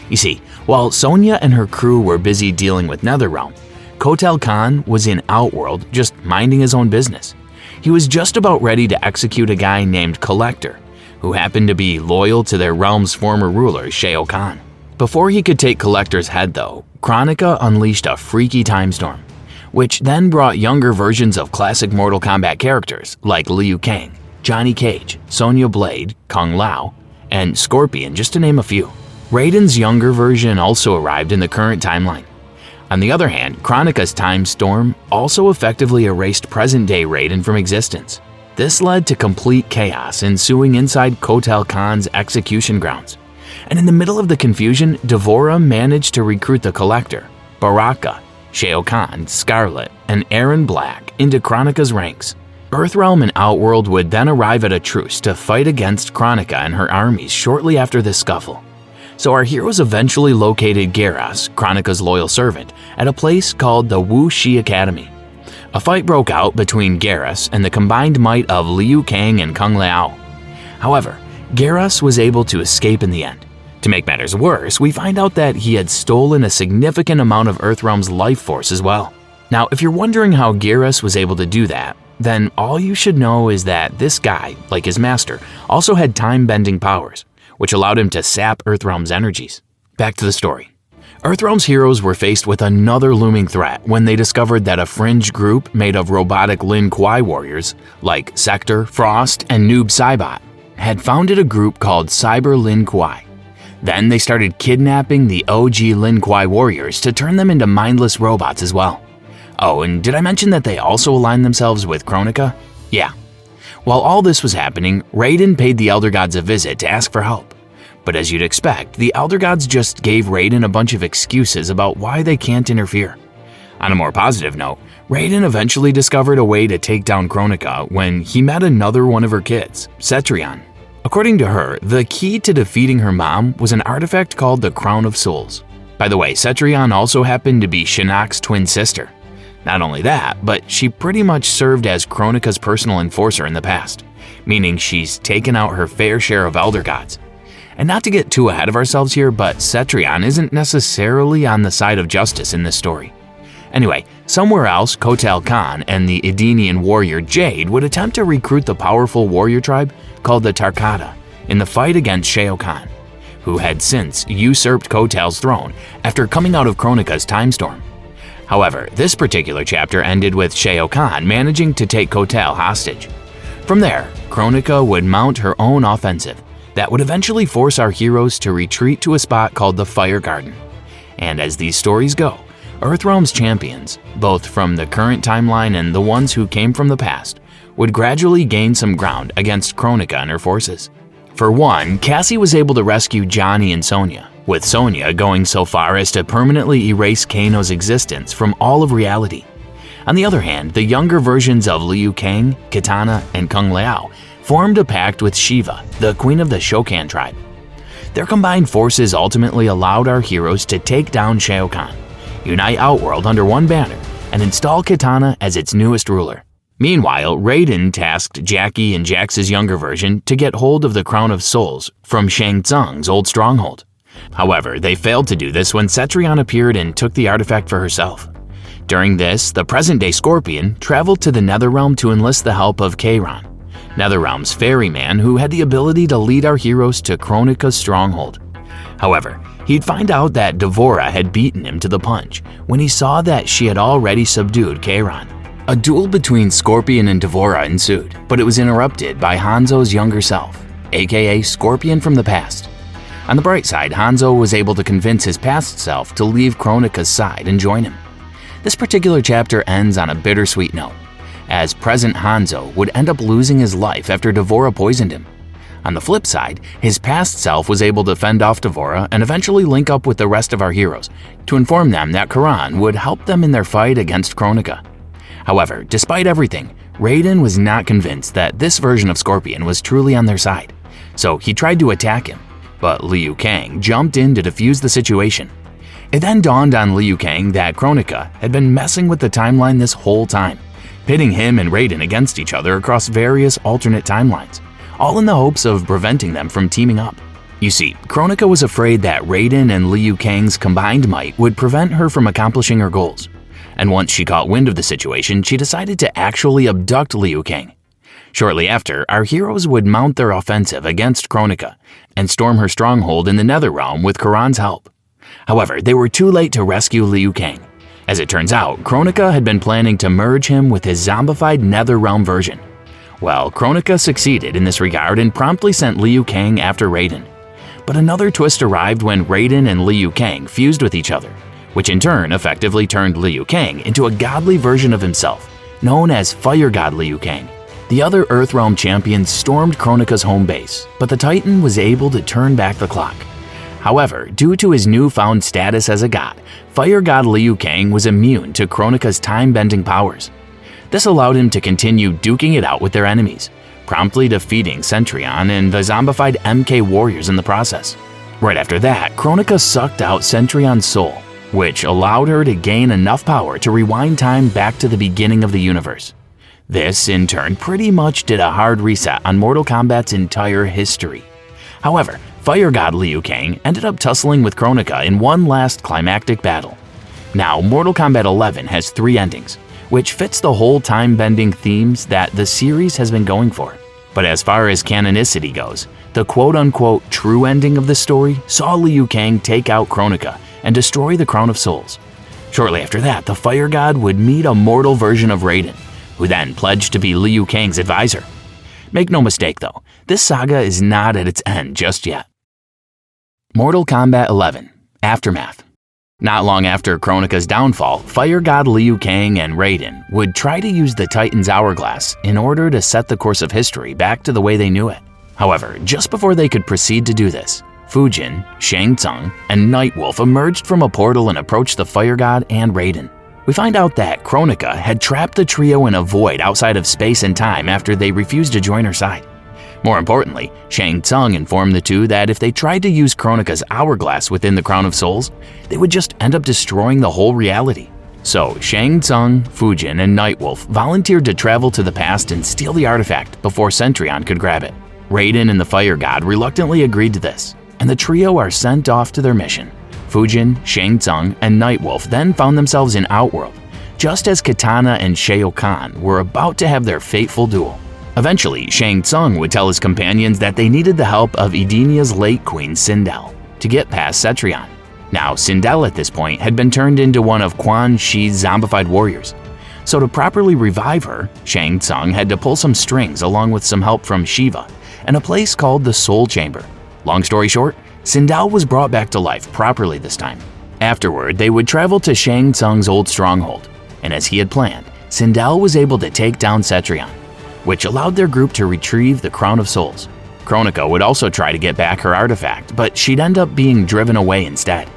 You see, while Sonya and her crew were busy dealing with Netherrealm, Kotal Khan was in Outworld just minding his own business. He was just about ready to execute a guy named Collector, who happened to be loyal to their realm's former ruler, Shao Kahn. Before he could take Collector's head though, Kronika unleashed a freaky time storm, which then brought younger versions of classic Mortal Kombat characters like Liu Kang, Johnny Cage, Sonya Blade, Kung Lao, and Scorpion, just to name a few. Raiden's younger version also arrived in the current timeline. On the other hand, Kronika's time storm also effectively erased present-day Raiden from existence. This led to complete chaos ensuing inside Kotal Khan's execution grounds. And in the middle of the confusion, D'Vorah managed to recruit the Collector, Baraka, Shao Kahn, Scarlet, and Aaron Black into Kronika's ranks. Earthrealm and Outworld would then arrive at a truce to fight against Kronika and her armies shortly after this scuffle. So our heroes eventually located Geras, Kronika's loyal servant, at a place called the Wu Shi Academy. A fight broke out between Geras and the combined might of Liu Kang and Kung Lao. However, Geras was able to escape in the end. To make matters worse, we find out that he had stolen a significant amount of Earthrealm's life force as well. Now, if you're wondering how Geras was able to do that, then all you should know is that this guy, like his master, also had time-bending powers, which allowed him to sap Earthrealm's energies. Back to the story. Earthrealm's heroes were faced with another looming threat when they discovered that a fringe group made of robotic Lin Kuei warriors, like Sector, Frost, and Noob Saibot, had founded a group called Cyber Lin Kuei. Then they started kidnapping the OG Lin Kuei warriors to turn them into mindless robots as well. Oh, and did I mention that they also aligned themselves with Kronika? Yeah. While all this was happening, Raiden paid the Elder Gods a visit to ask for help. But as you'd expect, the Elder Gods just gave Raiden a bunch of excuses about why they can't interfere. On a more positive note, Raiden eventually discovered a way to take down Kronika when he met another one of her kids, Cetrion. According to her, the key to defeating her mom was an artifact called the Crown of Souls. By the way, Cetrion also happened to be Shinnok's twin sister. Not only that, but she pretty much served as Kronika's personal enforcer in the past, meaning she's taken out her fair share of Elder Gods. And not to get too ahead of ourselves here, but Cetrion isn't necessarily on the side of justice in this story. Anyway, somewhere else, Kotal Khan and the Edenian warrior Jade would attempt to recruit the powerful warrior tribe called the Tarkata in the fight against Shao Kahn, who had since usurped Kotal's throne after coming out of Kronika's time storm. However, this particular chapter ended with Shao Kahn managing to take Kotal hostage. From there, Kronika would mount her own offensive that would eventually force our heroes to retreat to a spot called the Fire Garden. And as these stories go, Earthrealm's champions, both from the current timeline and the ones who came from the past, would gradually gain some ground against Kronika and her forces. For one, Cassie was able to rescue Johnny and Sonya, with Sonya going so far as to permanently erase Kano's existence from all of reality. On the other hand, the younger versions of Liu Kang, Kitana, and Kung Lao formed a pact with Shiva, the queen of the Shokan tribe. Their combined forces ultimately allowed our heroes to take down Shao Kahn, unite Outworld under one banner, and install Kitana as its newest ruler. Meanwhile, Raiden tasked Jackie and Jax's younger version to get hold of the Crown of Souls from Shang Tsung's old stronghold. However, they failed to do this when Cetrion appeared and took the artifact for herself. During this, the present-day Scorpion traveled to the Netherrealm to enlist the help of Kairon, Netherrealm's ferryman who had the ability to lead our heroes to Kronika's stronghold. However, he'd find out that D'Vorah had beaten him to the punch when he saw that she had already subdued Kairon. A duel between Scorpion and D'Vorah ensued, but it was interrupted by Hanzo's younger self, aka Scorpion from the past. On the bright side, Hanzo was able to convince his past self to leave Kronika's side and join him. This particular chapter ends on a bittersweet note, as present Hanzo would end up losing his life after D'Vorah poisoned him. On the flip side, his past self was able to fend off D'Vorah and eventually link up with the rest of our heroes to inform them that Karan would help them in their fight against Kronika. However, despite everything, Raiden was not convinced that this version of Scorpion was truly on their side, so he tried to attack him, but Liu Kang jumped in to defuse the situation. It then dawned on Liu Kang that Kronika had been messing with the timeline this whole time, pitting him and Raiden against each other across various alternate timelines, all in the hopes of preventing them from teaming up. You see, Kronika was afraid that Raiden and Liu Kang's combined might would prevent her from accomplishing her goals, and once she caught wind of the situation, she decided to actually abduct Liu Kang. Shortly after, our heroes would mount their offensive against Kronika and storm her stronghold in the Netherrealm with Karan's help. However, they were too late to rescue Liu Kang. As it turns out, Kronika had been planning to merge him with his zombified Netherrealm version. Well, Kronika succeeded in this regard and promptly sent Liu Kang after Raiden. But another twist arrived when Raiden and Liu Kang fused with each other, which in turn effectively turned Liu Kang into a godly version of himself, known as Fire God Liu Kang. The other Earthrealm champions stormed Kronika's home base, but the Titan was able to turn back the clock. However, due to his newfound status as a god, Fire God Liu Kang was immune to Kronika's time-bending powers. This allowed him to continue duking it out with their enemies, promptly defeating Centurion and the zombified MK warriors in the process. Right after that, Kronika sucked out Centurion's soul, which allowed her to gain enough power to rewind time back to the beginning of the universe. This, in turn, pretty much did a hard reset on Mortal Kombat's entire history. However, Fire God Liu Kang ended up tussling with Kronika in one last climactic battle. Now, Mortal Kombat 11 has 3 endings, which fits the whole time-bending themes that the series has been going for. But as far as canonicity goes, the quote-unquote true ending of the story saw Liu Kang take out Kronika and destroy the Crown of Souls. Shortly after that, the Fire God would meet a mortal version of Raiden, who then pledged to be Liu Kang's advisor. Make no mistake though, this saga is not at its end just yet. Mortal Kombat 11 Aftermath. Not long after Kronika's downfall, Fire God Liu Kang and Raiden would try to use the Titan's hourglass in order to set the course of history back to the way they knew it. However, just before they could proceed to do this, Fujin, Shang Tsung, and Nightwolf emerged from a portal and approached the Fire God and Raiden. We find out that Kronika had trapped the trio in a void outside of space and time after they refused to join her side. More importantly, Shang Tsung informed the two that if they tried to use Kronika's hourglass within the Crown of Souls, they would just end up destroying the whole reality. So Shang Tsung, Fujin, and Nightwolf volunteered to travel to the past and steal the artifact before Centurion could grab it. Raiden and the Fire God reluctantly agreed to this, and the trio are sent off to their mission. Fujin, Shang Tsung, and Nightwolf then found themselves in Outworld, just as Kitana and Shao Kahn were about to have their fateful duel. Eventually, Shang Tsung would tell his companions that they needed the help of Edenia's late queen Sindel to get past Cetrion. Now, Sindel at this point had been turned into one of Quan Chi's zombified warriors. So to properly revive her, Shang Tsung had to pull some strings along with some help from Shiva and a place called the Soul Chamber. Long story short, Sindel was brought back to life properly this time. Afterward, they would travel to Shang Tsung's old stronghold, and as he had planned, Sindel was able to take down Cetrion, which allowed their group to retrieve the Crown of Souls. Kronika would also try to get back her artifact, but she'd end up being driven away instead.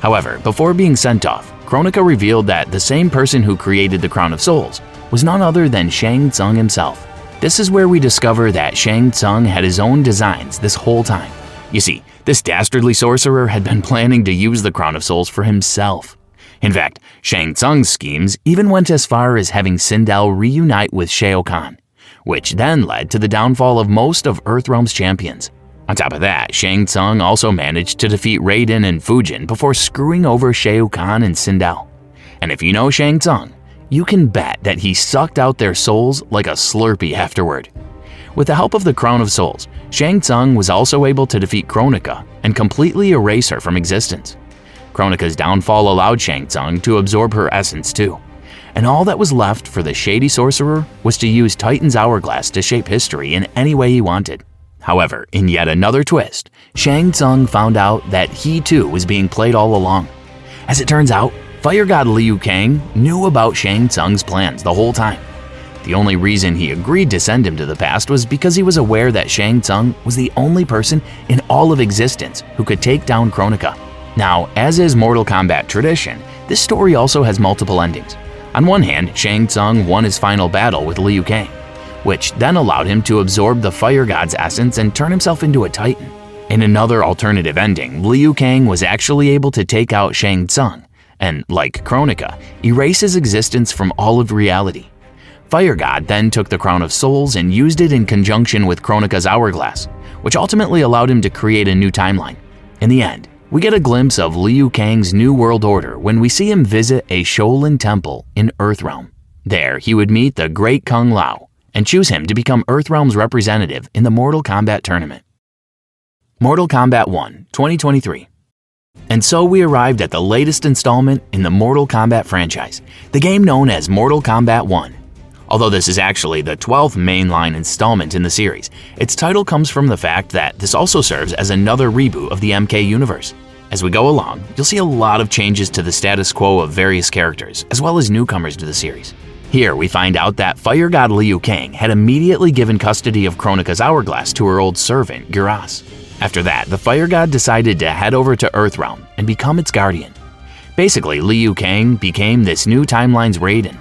However, before being sent off, Kronika revealed that the same person who created the Crown of Souls was none other than Shang Tsung himself. This is where we discover that Shang Tsung had his own designs this whole time. You see, this dastardly sorcerer had been planning to use the Crown of Souls for himself. In fact, Shang Tsung's schemes even went as far as having Sindel reunite with Shao Kahn, which then led to the downfall of most of Earthrealm's champions. On top of that, Shang Tsung also managed to defeat Raiden and Fujin before screwing over Shao Kahn and Sindel. And if you know Shang Tsung, you can bet that he sucked out their souls like a Slurpee afterward. With the help of the Crown of Souls, Shang Tsung was also able to defeat Kronika and completely erase her from existence. Kronika's downfall allowed Shang Tsung to absorb her essence too, and all that was left for the shady sorcerer was to use Titan's hourglass to shape history in any way he wanted. However, in yet another twist, Shang Tsung found out that he too was being played all along. As it turns out, Fire God Liu Kang knew about Shang Tsung's plans the whole time. The only reason he agreed to send him to the past was because he was aware that Shang Tsung was the only person in all of existence who could take down Kronika. Now, as is Mortal Kombat tradition, this story also has multiple endings. On one hand, Shang Tsung won his final battle with Liu Kang, which then allowed him to absorb the Fire God's essence and turn himself into a Titan. In another alternative ending, Liu Kang was actually able to take out Shang Tsung and, like Kronika, erase his existence from all of reality. Fire God then took the Crown of Souls and used it in conjunction with Kronika's hourglass, which ultimately allowed him to create a new timeline. In the end, we get a glimpse of Liu Kang's new world order when we see him visit a Shaolin temple in Earthrealm. There, he would meet the great Kung Lao and choose him to become Earthrealm's representative in the Mortal Kombat tournament. Mortal Kombat 1, 2023. And so we arrived at the latest installment in the Mortal Kombat franchise, the game known as Mortal Kombat 1. Although this is actually the 12th mainline installment in the series, its title comes from the fact that this also serves as another reboot of the MK universe. As we go along, you'll see a lot of changes to the status quo of various characters, as well as newcomers to the series. Here we find out that Fire God Liu Kang had immediately given custody of Kronika's hourglass to her old servant, Geras. After that, the Fire God decided to head over to Earthrealm and become its guardian. Basically, Liu Kang became this new timeline's Raiden.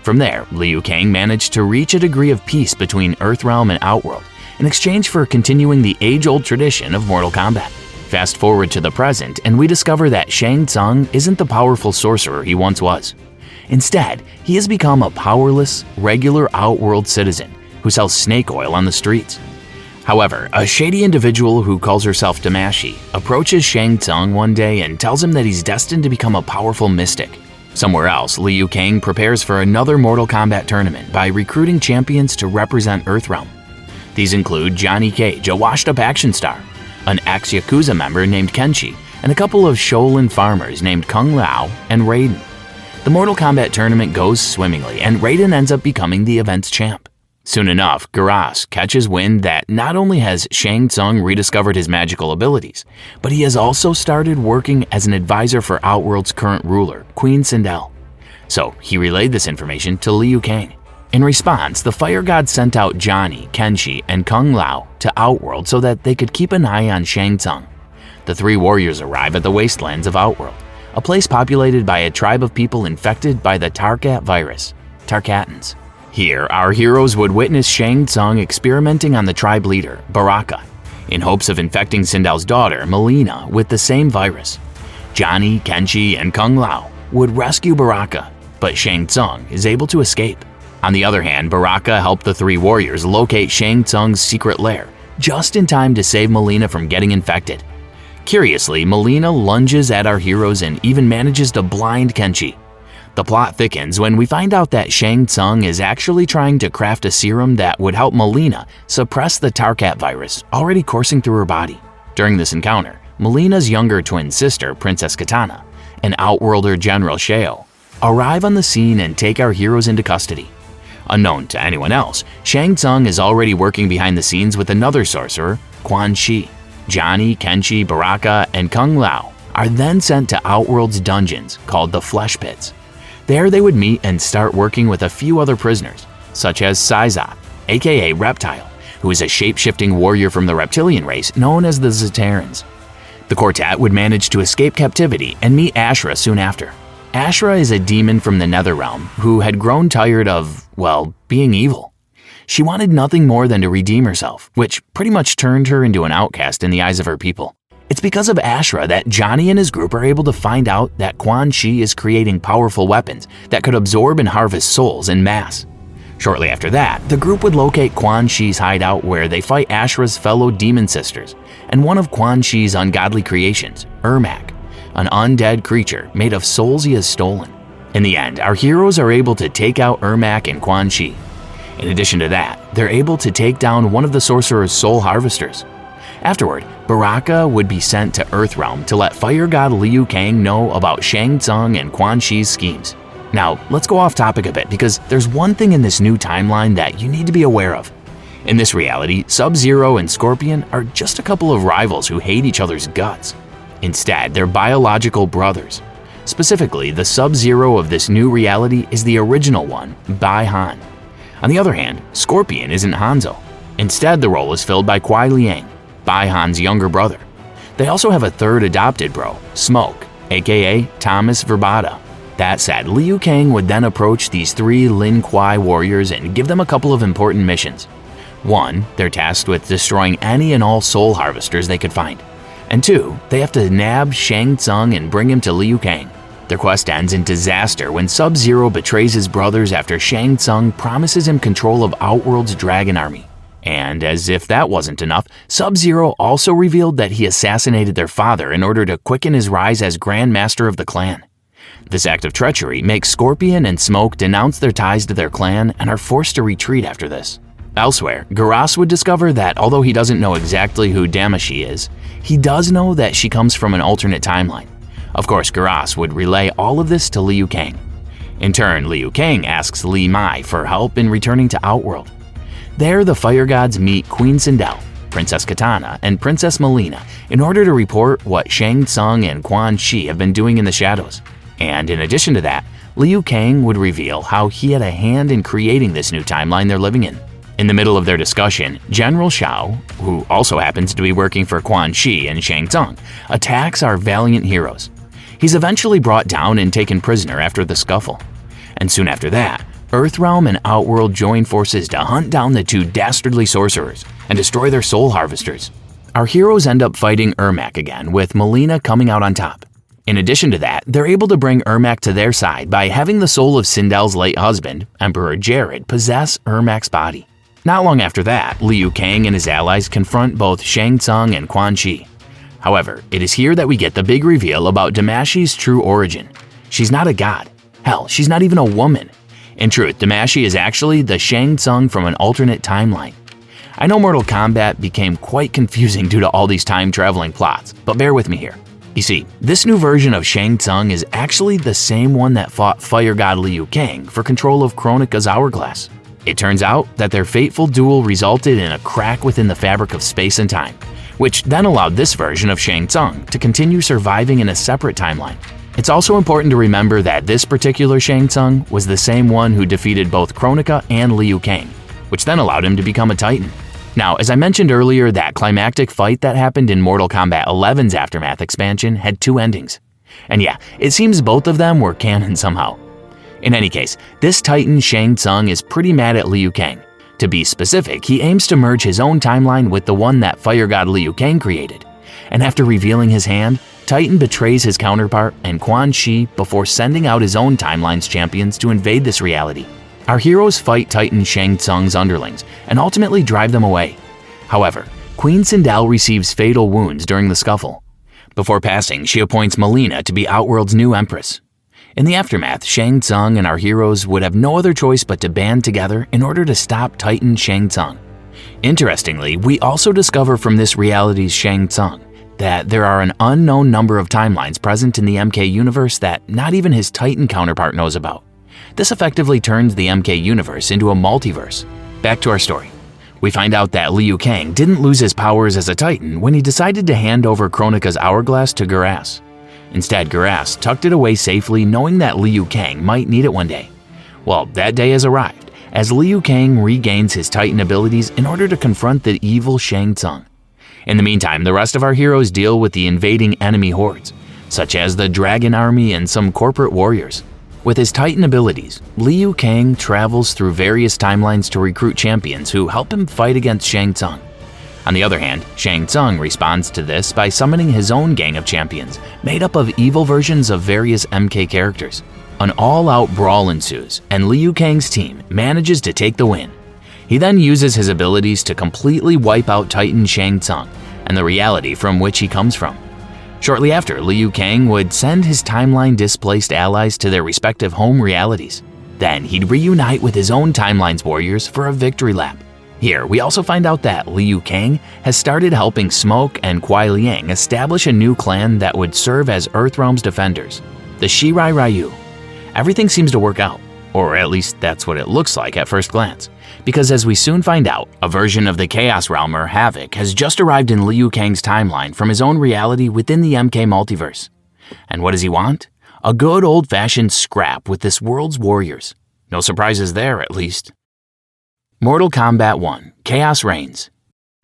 From there, Liu Kang managed to reach a degree of peace between Earthrealm and Outworld in exchange for continuing the age-old tradition of Mortal Kombat. Fast forward to the present, and we discover that Shang Tsung isn't the powerful sorcerer he once was. Instead, he has become a powerless, regular Outworld citizen who sells snake oil on the streets. However, a shady individual who calls herself Damashi approaches Shang Tsung one day and tells him that he's destined to become a powerful mystic. Somewhere else, Liu Kang prepares for another Mortal Kombat tournament by recruiting champions to represent Earthrealm. These include Johnny Cage, a washed-up action star, an ex-Yakuza member named Kenshi, and a couple of Shaolin farmers named Kung Lao and Raiden. The Mortal Kombat tournament goes swimmingly, and Raiden ends up becoming the event's champ. Soon enough, Geras catches wind that not only has Shang Tsung rediscovered his magical abilities, but he has also started working as an advisor for Outworld's current ruler, Queen Sindel. So he relayed this information to Liu Kang. In response, the Fire God sent out Johnny, Kenshi, and Kung Lao to Outworld so that they could keep an eye on Shang Tsung. The three warriors arrive at the wastelands of Outworld, a place populated by a tribe of people infected by the Tarkat virus, Tarkatans. Here, our heroes would witness Shang Tsung experimenting on the tribe leader, Baraka, in hopes of infecting Sindel's daughter, Melina, with the same virus. Johnny, Kenshi, and Kung Lao would rescue Baraka, but Shang Tsung is able to escape. On the other hand, Baraka helped the three warriors locate Shang Tsung's secret lair, just in time to save Melina from getting infected. Curiously, Melina lunges at our heroes and even manages to blind Kenshi. The plot thickens when we find out that Shang Tsung is actually trying to craft a serum that would help Melina suppress the Tarkat virus already coursing through her body. During this encounter, Melina's younger twin sister, Princess Katana, and Outworlder General Shao, arrive on the scene and take our heroes into custody. Unknown to anyone else, Shang Tsung is already working behind the scenes with another sorcerer, Quan Chi. Johnny, Kenshi, Baraka, and Kung Lao are then sent to Outworld's dungeons called the Flesh Pits. There they would meet and start working with a few other prisoners, such as Syzoth, aka Reptile, who is a shape-shifting warrior from the reptilian race known as the Zatarans. The quartet would manage to escape captivity and meet Ashra soon after. Ashra is a demon from the Netherrealm who had grown tired of, well, being evil. She wanted nothing more than to redeem herself, which pretty much turned her into an outcast in the eyes of her people. It's because of Ashra that Johnny and his group are able to find out that Quan Chi is creating powerful weapons that could absorb and harvest souls en masse. Shortly after that, the group would locate Quan Chi's hideout where they fight Ashra's fellow demon sisters and one of Quan Chi's ungodly creations, Ermac, an undead creature made of souls he has stolen. In the end, our heroes are able to take out Ermac and Quan Chi. In addition to that, they're able to take down one of the sorcerer's soul harvesters. Afterward, Baraka would be sent to Earthrealm to let Fire God Liu Kang know about Shang Tsung and Quan Chi's schemes. Now, let's go off topic a bit because there's one thing in this new timeline that you need to be aware of. In this reality, Sub-Zero and Scorpion are just a couple of rivals who hate each other's guts. Instead, they're biological brothers. Specifically, the Sub-Zero of this new reality is the original one, Bai Han. On the other hand, Scorpion isn't Hanzo. Instead, the role is filled by Kuai Liang, Bai Han's younger brother. They also have a third adopted bro, Smoke, aka Thomas Verbata. That said, Liu Kang would then approach these three Lin Kuai warriors and give them a couple of important missions. One, they're tasked with destroying any and all soul harvesters they could find. And two, they have to nab Shang Tsung and bring him to Liu Kang. Their quest ends in disaster when Sub-Zero betrays his brothers after Shang Tsung promises him control of Outworld's dragon army. And as if that wasn't enough, Sub-Zero also revealed that he assassinated their father in order to quicken his rise as Grand Master of the clan. This act of treachery makes Scorpion and Smoke denounce their ties to their clan and are forced to retreat after this. Elsewhere, Geras would discover that although he doesn't know exactly who Damashi is, he does know that she comes from an alternate timeline. Of course, Geras would relay all of this to Liu Kang. In turn, Liu Kang asks Li Mai for help in returning to Outworld. There, the fire gods meet Queen Sindel, Princess Katana, and Princess Melina in order to report what Shang Tsung and Quan Chi have been doing in the shadows. And in addition to that, Liu Kang would reveal how he had a hand in creating this new timeline they're living in. In the middle of their discussion, General Shao, who also happens to be working for Quan Chi and Shang Tsung, attacks our valiant heroes. He's eventually brought down and taken prisoner after the scuffle. And soon after that, Earthrealm and Outworld join forces to hunt down the two dastardly sorcerers and destroy their soul harvesters. Our heroes end up fighting Ermac again, with Melina coming out on top. In addition to that, they're able to bring Ermac to their side by having the soul of Sindel's late husband, Emperor Jared, possess Ermac's body. Not long after that, Liu Kang and his allies confront both Shang Tsung and Quan Chi. However, it is here that we get the big reveal about Damashi's true origin. She's not a god. Hell, she's not even a woman. In truth, Damashi is actually the Shang Tsung from an alternate timeline. I know Mortal Kombat became quite confusing due to all these time-traveling plots, but bear with me here. You see, this new version of Shang Tsung is actually the same one that fought Fire God Liu Kang for control of Kronika's hourglass. It turns out that their fateful duel resulted in a crack within the fabric of space and time, which then allowed this version of Shang Tsung to continue surviving in a separate timeline. It's also important to remember that this particular Shang Tsung was the same one who defeated both Kronika and Liu Kang, which then allowed him to become a Titan. Now, as I mentioned earlier, that climactic fight that happened in Mortal Kombat 11's Aftermath expansion had two endings. And yeah, it seems both of them were canon somehow. In any case, this Titan Shang Tsung is pretty mad at Liu Kang. To be specific, he aims to merge his own timeline with the one that Fire God Liu Kang created. And after revealing his hand, Titan betrays his counterpart and Quan Chi before sending out his own timeline's champions to invade this reality. Our heroes fight Titan Shang Tsung's underlings and ultimately drive them away. However, Queen Sindel receives fatal wounds during the scuffle. Before passing, she appoints Melina to be Outworld's new empress. In the aftermath, Shang Tsung and our heroes would have no other choice but to band together in order to stop Titan Shang Tsung. Interestingly, we also discover from this reality's Shang Tsung that there are an unknown number of timelines present in the MK universe that not even his Titan counterpart knows about. This effectively turns the MK universe into a multiverse. Back to our story. We find out that Liu Kang didn't lose his powers as a Titan when he decided to hand over Kronika's hourglass to Geras. Instead, Geras tucked it away safely, knowing that Liu Kang might need it one day. Well, that day has arrived, as Liu Kang regains his Titan abilities in order to confront the evil Shang Tsung. In the meantime, the rest of our heroes deal with the invading enemy hordes, such as the Dragon Army and some corporate warriors. With his Titan abilities, Liu Kang travels through various timelines to recruit champions who help him fight against Shang Tsung. On the other hand, Shang Tsung responds to this by summoning his own gang of champions, made up of evil versions of various MK characters. An all-out brawl ensues, and Liu Kang's team manages to take the win. He then uses his abilities to completely wipe out Titan Shang Tsung and the reality from which he comes from. Shortly after, Liu Kang would send his timeline-displaced allies to their respective home realities. Then he'd reunite with his own timeline's warriors for a victory lap. Here, we also find out that Liu Kang has started helping Smoke and Kuai Liang establish a new clan that would serve as Earthrealm's defenders, the Shirai Ryu. Everything seems to work out, or at least that's what it looks like at first glance, because as we soon find out, a version of the Chaos Realmer, Havoc, has just arrived in Liu Kang's timeline from his own reality within the MK multiverse. And what does he want? A good old-fashioned scrap with this world's warriors. No surprises there, at least. Mortal Kombat 1, Khaos Reigns.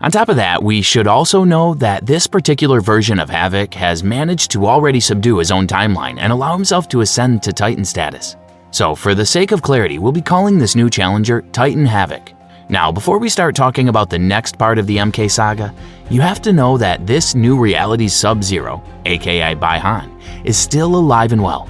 On top of that, we should also know that this particular version of Havoc has managed to already subdue his own timeline and allow himself to ascend to Titan status. So for the sake of clarity, we'll be calling this new challenger Titan Havoc. Now, before we start talking about the next part of the MK saga, you have to know that this new reality's Sub-Zero, aka Bai Han, is still alive and well.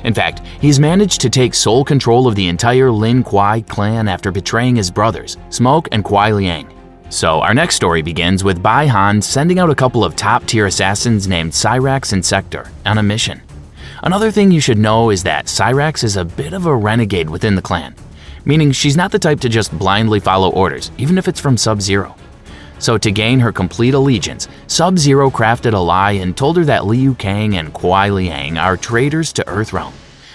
In fact, he's managed to take sole control of the entire Lin Kuei clan after betraying his brothers, Smoke and Kuai Liang. So our next story begins with Bai Han sending out a couple of top-tier assassins named Cyrax and Sector on a mission. Another thing you should know is that Cyrax is a bit of a renegade within the clan, meaning she's not the type to just blindly follow orders, even if it's from Sub-Zero. So to gain her complete allegiance, Sub-Zero crafted a lie and told her that Liu Kang and Kuai Liang are traitors to Earthrealm.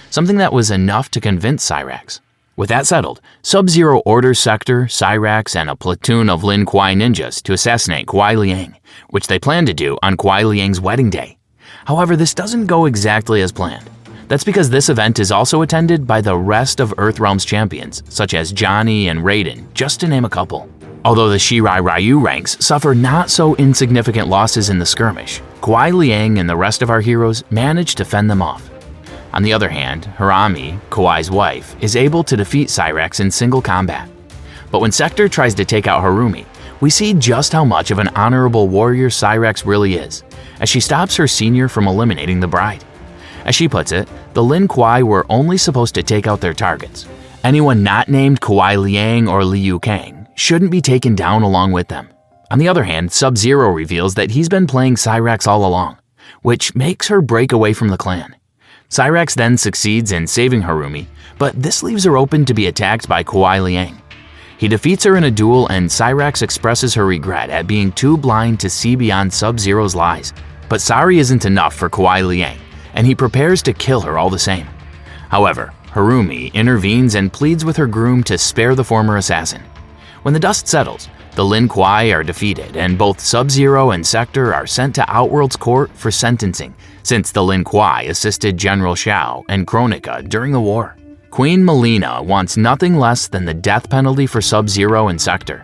something that was enough to convince Cyrax. With that settled, Sub-Zero orders Sector, Cyrax, and a platoon of Lin Kuei ninjas to assassinate Kuai Liang, which they plan to do on Kuai Liang's wedding day. However, this doesn't go exactly as planned. That's because this event is also attended by the rest of Earthrealm's champions, such as Johnny and Raiden, just to name a couple. Although the Shirai Ryu ranks suffer not so insignificant losses in the skirmish, Kuai Liang and the rest of our heroes manage to fend them off. On the other hand, Harami, Kuai's wife, is able to defeat Cyrax in single combat. But when Sector tries to take out Harumi, we see just how much of an honorable warrior Cyrax really is, as she stops her senior from eliminating the bride. As she puts it, the Lin Kuei were only supposed to take out their targets. Anyone not named Kuai Liang or Liu Kang shouldn't be taken down along with them. On the other hand, Sub-Zero reveals that he's been playing Cyrax all along, which makes her break away from the clan. Cyrax then succeeds in saving Harumi, but this leaves her open to be attacked by Kuai Liang. He defeats her in a duel, and Cyrax expresses her regret at being too blind to see beyond Sub-Zero's lies. But sorry isn't enough for Kuai Liang, and he prepares to kill her all the same. However, Harumi intervenes and pleads with her groom to spare the former assassin. When the dust settles, the Lin Kuei are defeated, and both Sub-Zero and Sector are sent to Outworld's court for sentencing, since the Lin Kuei assisted General Shao and Kronika during the war. Queen Mileena wants nothing less than the death penalty for Sub-Zero and Sector,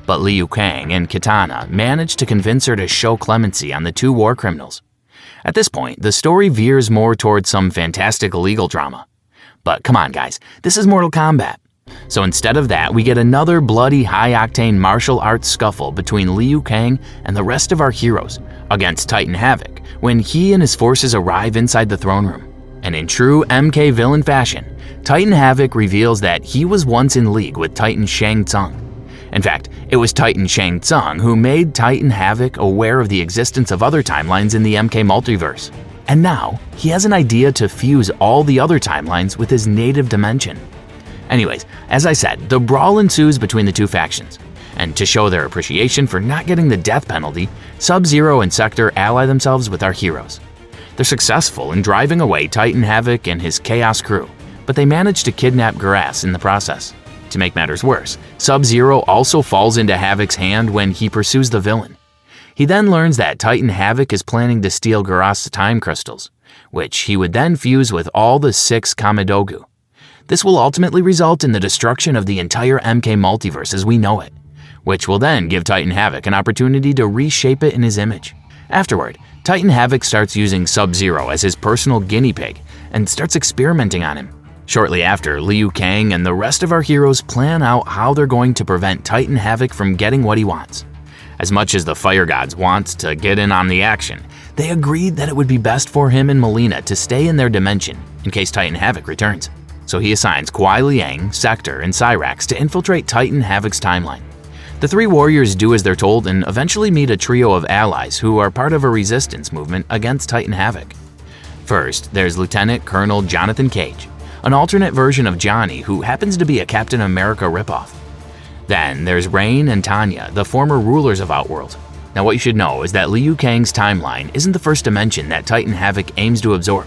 but Liu Kang and Kitana manage to convince her to show clemency on the two war criminals. At this point, the story veers more towards some fantastic legal drama. But come on guys, this is Mortal Kombat. So instead of that, we get another bloody high-octane martial arts scuffle between Liu Kang and the rest of our heroes against Titan Havoc when he and his forces arrive inside the throne room. And in true MK villain fashion, Titan Havoc reveals that he was once in league with Titan Shang Tsung. In fact, it was Titan Shang Tsung who made Titan Havoc aware of the existence of other timelines in the MK multiverse. And now, he has an idea to fuse all the other timelines with his native dimension. Anyways, as I said, the brawl ensues between the two factions. And to show their appreciation for not getting the death penalty, Sub-Zero and Sector ally themselves with our heroes. They're successful in driving away Titan Havoc and his Chaos crew, but they manage to kidnap Geras in the process. To make matters worse, Sub-Zero also falls into Havoc's hand when he pursues the villain. He then learns that Titan Havoc is planning to steal Geras' time crystals, which he would then fuse with all the 6 Kamidogu. This will ultimately result in the destruction of the entire MK multiverse as we know it, which will then give Titan Havoc an opportunity to reshape it in his image. Afterward, Titan Havoc starts using Sub-Zero as his personal guinea pig and starts experimenting on him. Shortly after, Liu Kang and the rest of our heroes plan out how they're going to prevent Titan Havoc from getting what he wants. As much as the Fire Gods want to get in on the action, they agreed that it would be best for him and Mileena to stay in their dimension in case Titan Havoc returns. So he assigns Kuai Liang, Sector, and Cyrax to infiltrate Titan Havoc's timeline. The 3 warriors do as they're told and eventually meet a trio of allies who are part of a resistance movement against Titan Havoc. First, there's Lieutenant Colonel Jonathan Cage, an alternate version of Johnny who happens to be a Captain America ripoff. Then there's Rain and Tanya, the former rulers of Outworld. Now what you should know is that Liu Kang's timeline isn't the first dimension that Titan Havoc aims to absorb.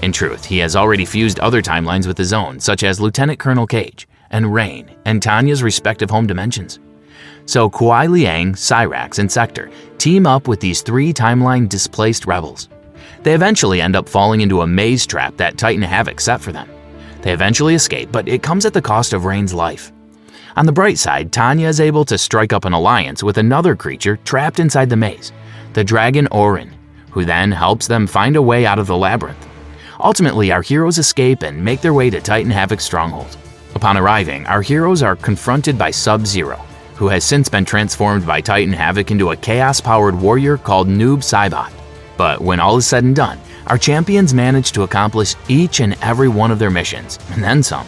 In truth, he has already fused other timelines with his own, such as Lieutenant Colonel Cage and Rain and Tanya's respective home dimensions. So Kuai Liang, Cyrax, and Sector team up with these 3 timeline-displaced rebels. They eventually end up falling into a maze trap that Titan Havoc set for them. They eventually escape, but it comes at the cost of Rain's life. On the bright side, Tanya is able to strike up an alliance with another creature trapped inside the maze, the dragon Orin, who then helps them find a way out of the labyrinth. Ultimately, our heroes escape and make their way to Titan Havoc's stronghold. Upon arriving, our heroes are confronted by Sub-Zero, who has since been transformed by Titan Havoc into a chaos-powered warrior called Noob Saibot. But when all is said and done, our champions manage to accomplish each and every one of their missions, and then some.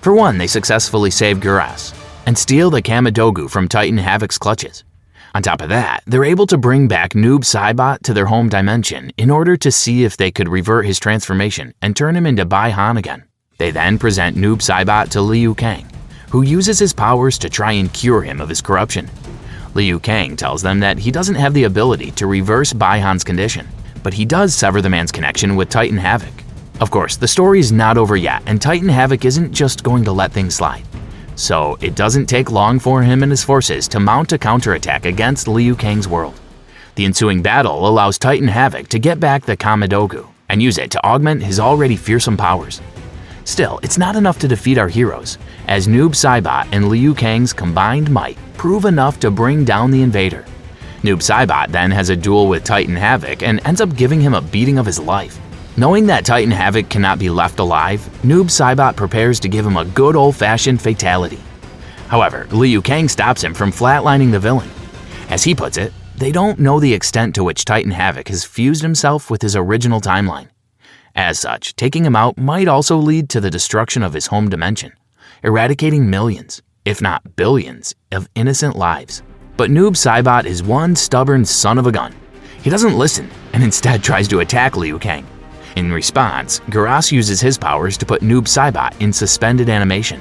For one, they successfully save Geras and steal the Kamidogu from Titan Havoc's clutches. On top of that, they're able to bring back Noob Saibot to their home dimension in order to see if they could revert his transformation and turn him into Bai Han again. They then present Noob Saibot to Liu Kang, who uses his powers to try and cure him of his corruption. Liu Kang tells them that he doesn't have the ability to reverse Bai Han's condition, but he does sever the man's connection with Titan Havoc. Of course, the story is not over yet, and Titan Havoc isn't just going to let things slide. So it doesn't take long for him and his forces to mount a counterattack against Liu Kang's world. The ensuing battle allows Titan Havoc to get back the Kamidogu and use it to augment his already fearsome powers. Still, it's not enough to defeat our heroes, as Noob Saibot and Liu Kang's combined might prove enough to bring down the invader. Noob Saibot then has a duel with Titan Havoc and ends up giving him a beating of his life. Knowing that Titan Havoc cannot be left alive, Noob Saibot prepares to give him a good old-fashioned fatality. However, Liu Kang stops him from flatlining the villain. As he puts it, they don't know the extent to which Titan Havoc has fused himself with his original timeline. As such, taking him out might also lead to the destruction of his home dimension, eradicating millions, if not billions, of innocent lives. But Noob Saibot is one stubborn son of a gun. He doesn't listen and instead tries to attack Liu Kang. In response, Khaos uses his powers to put Noob Saibot in suspended animation.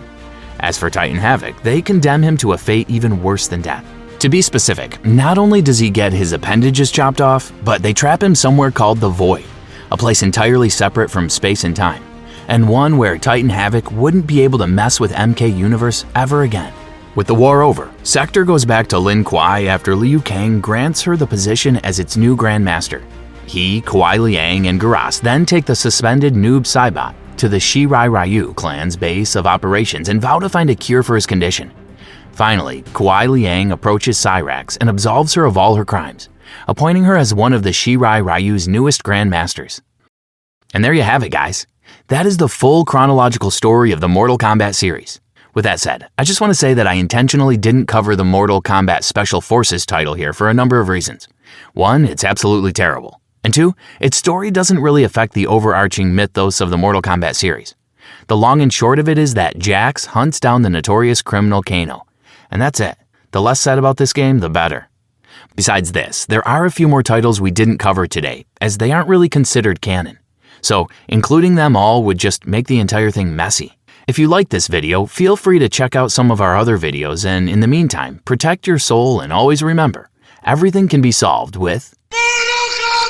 As for Titan Havoc, they condemn him to a fate even worse than death. To be specific, not only does he get his appendages chopped off, but they trap him somewhere called the Void, a place entirely separate from space and time, and one where Titan Havoc wouldn't be able to mess with MK Universe ever again. With the war over, Sector goes back to Lin Kuei after Liu Kang grants her the position as its new Grandmaster. He, Kuei Liang, and Khaos then take the suspended Noob Saibot to the Shirai Ryu clan's base of operations and vow to find a cure for his condition. Finally, Kuei Liang approaches Cyrax and absolves her of all her crimes, appointing her as one of the Shirai Ryu's newest Grandmasters. And there you have it, guys. That is the full chronological story of the Mortal Kombat series. With that said, I just want to say that I intentionally didn't cover the Mortal Kombat Special Forces title here for a number of reasons. One, it's absolutely terrible. And two, its story doesn't really affect the overarching mythos of the Mortal Kombat series. The long and short of it is that Jax hunts down the notorious criminal Kano. And that's it. The less said about this game, the better. Besides this, there are a few more titles we didn't cover today, as they aren't really considered canon. So, including them all would just make the entire thing messy. If you like this video, feel free to check out some of our other videos, and in the meantime, protect your soul and always remember, everything can be solved with Mortal Kombat!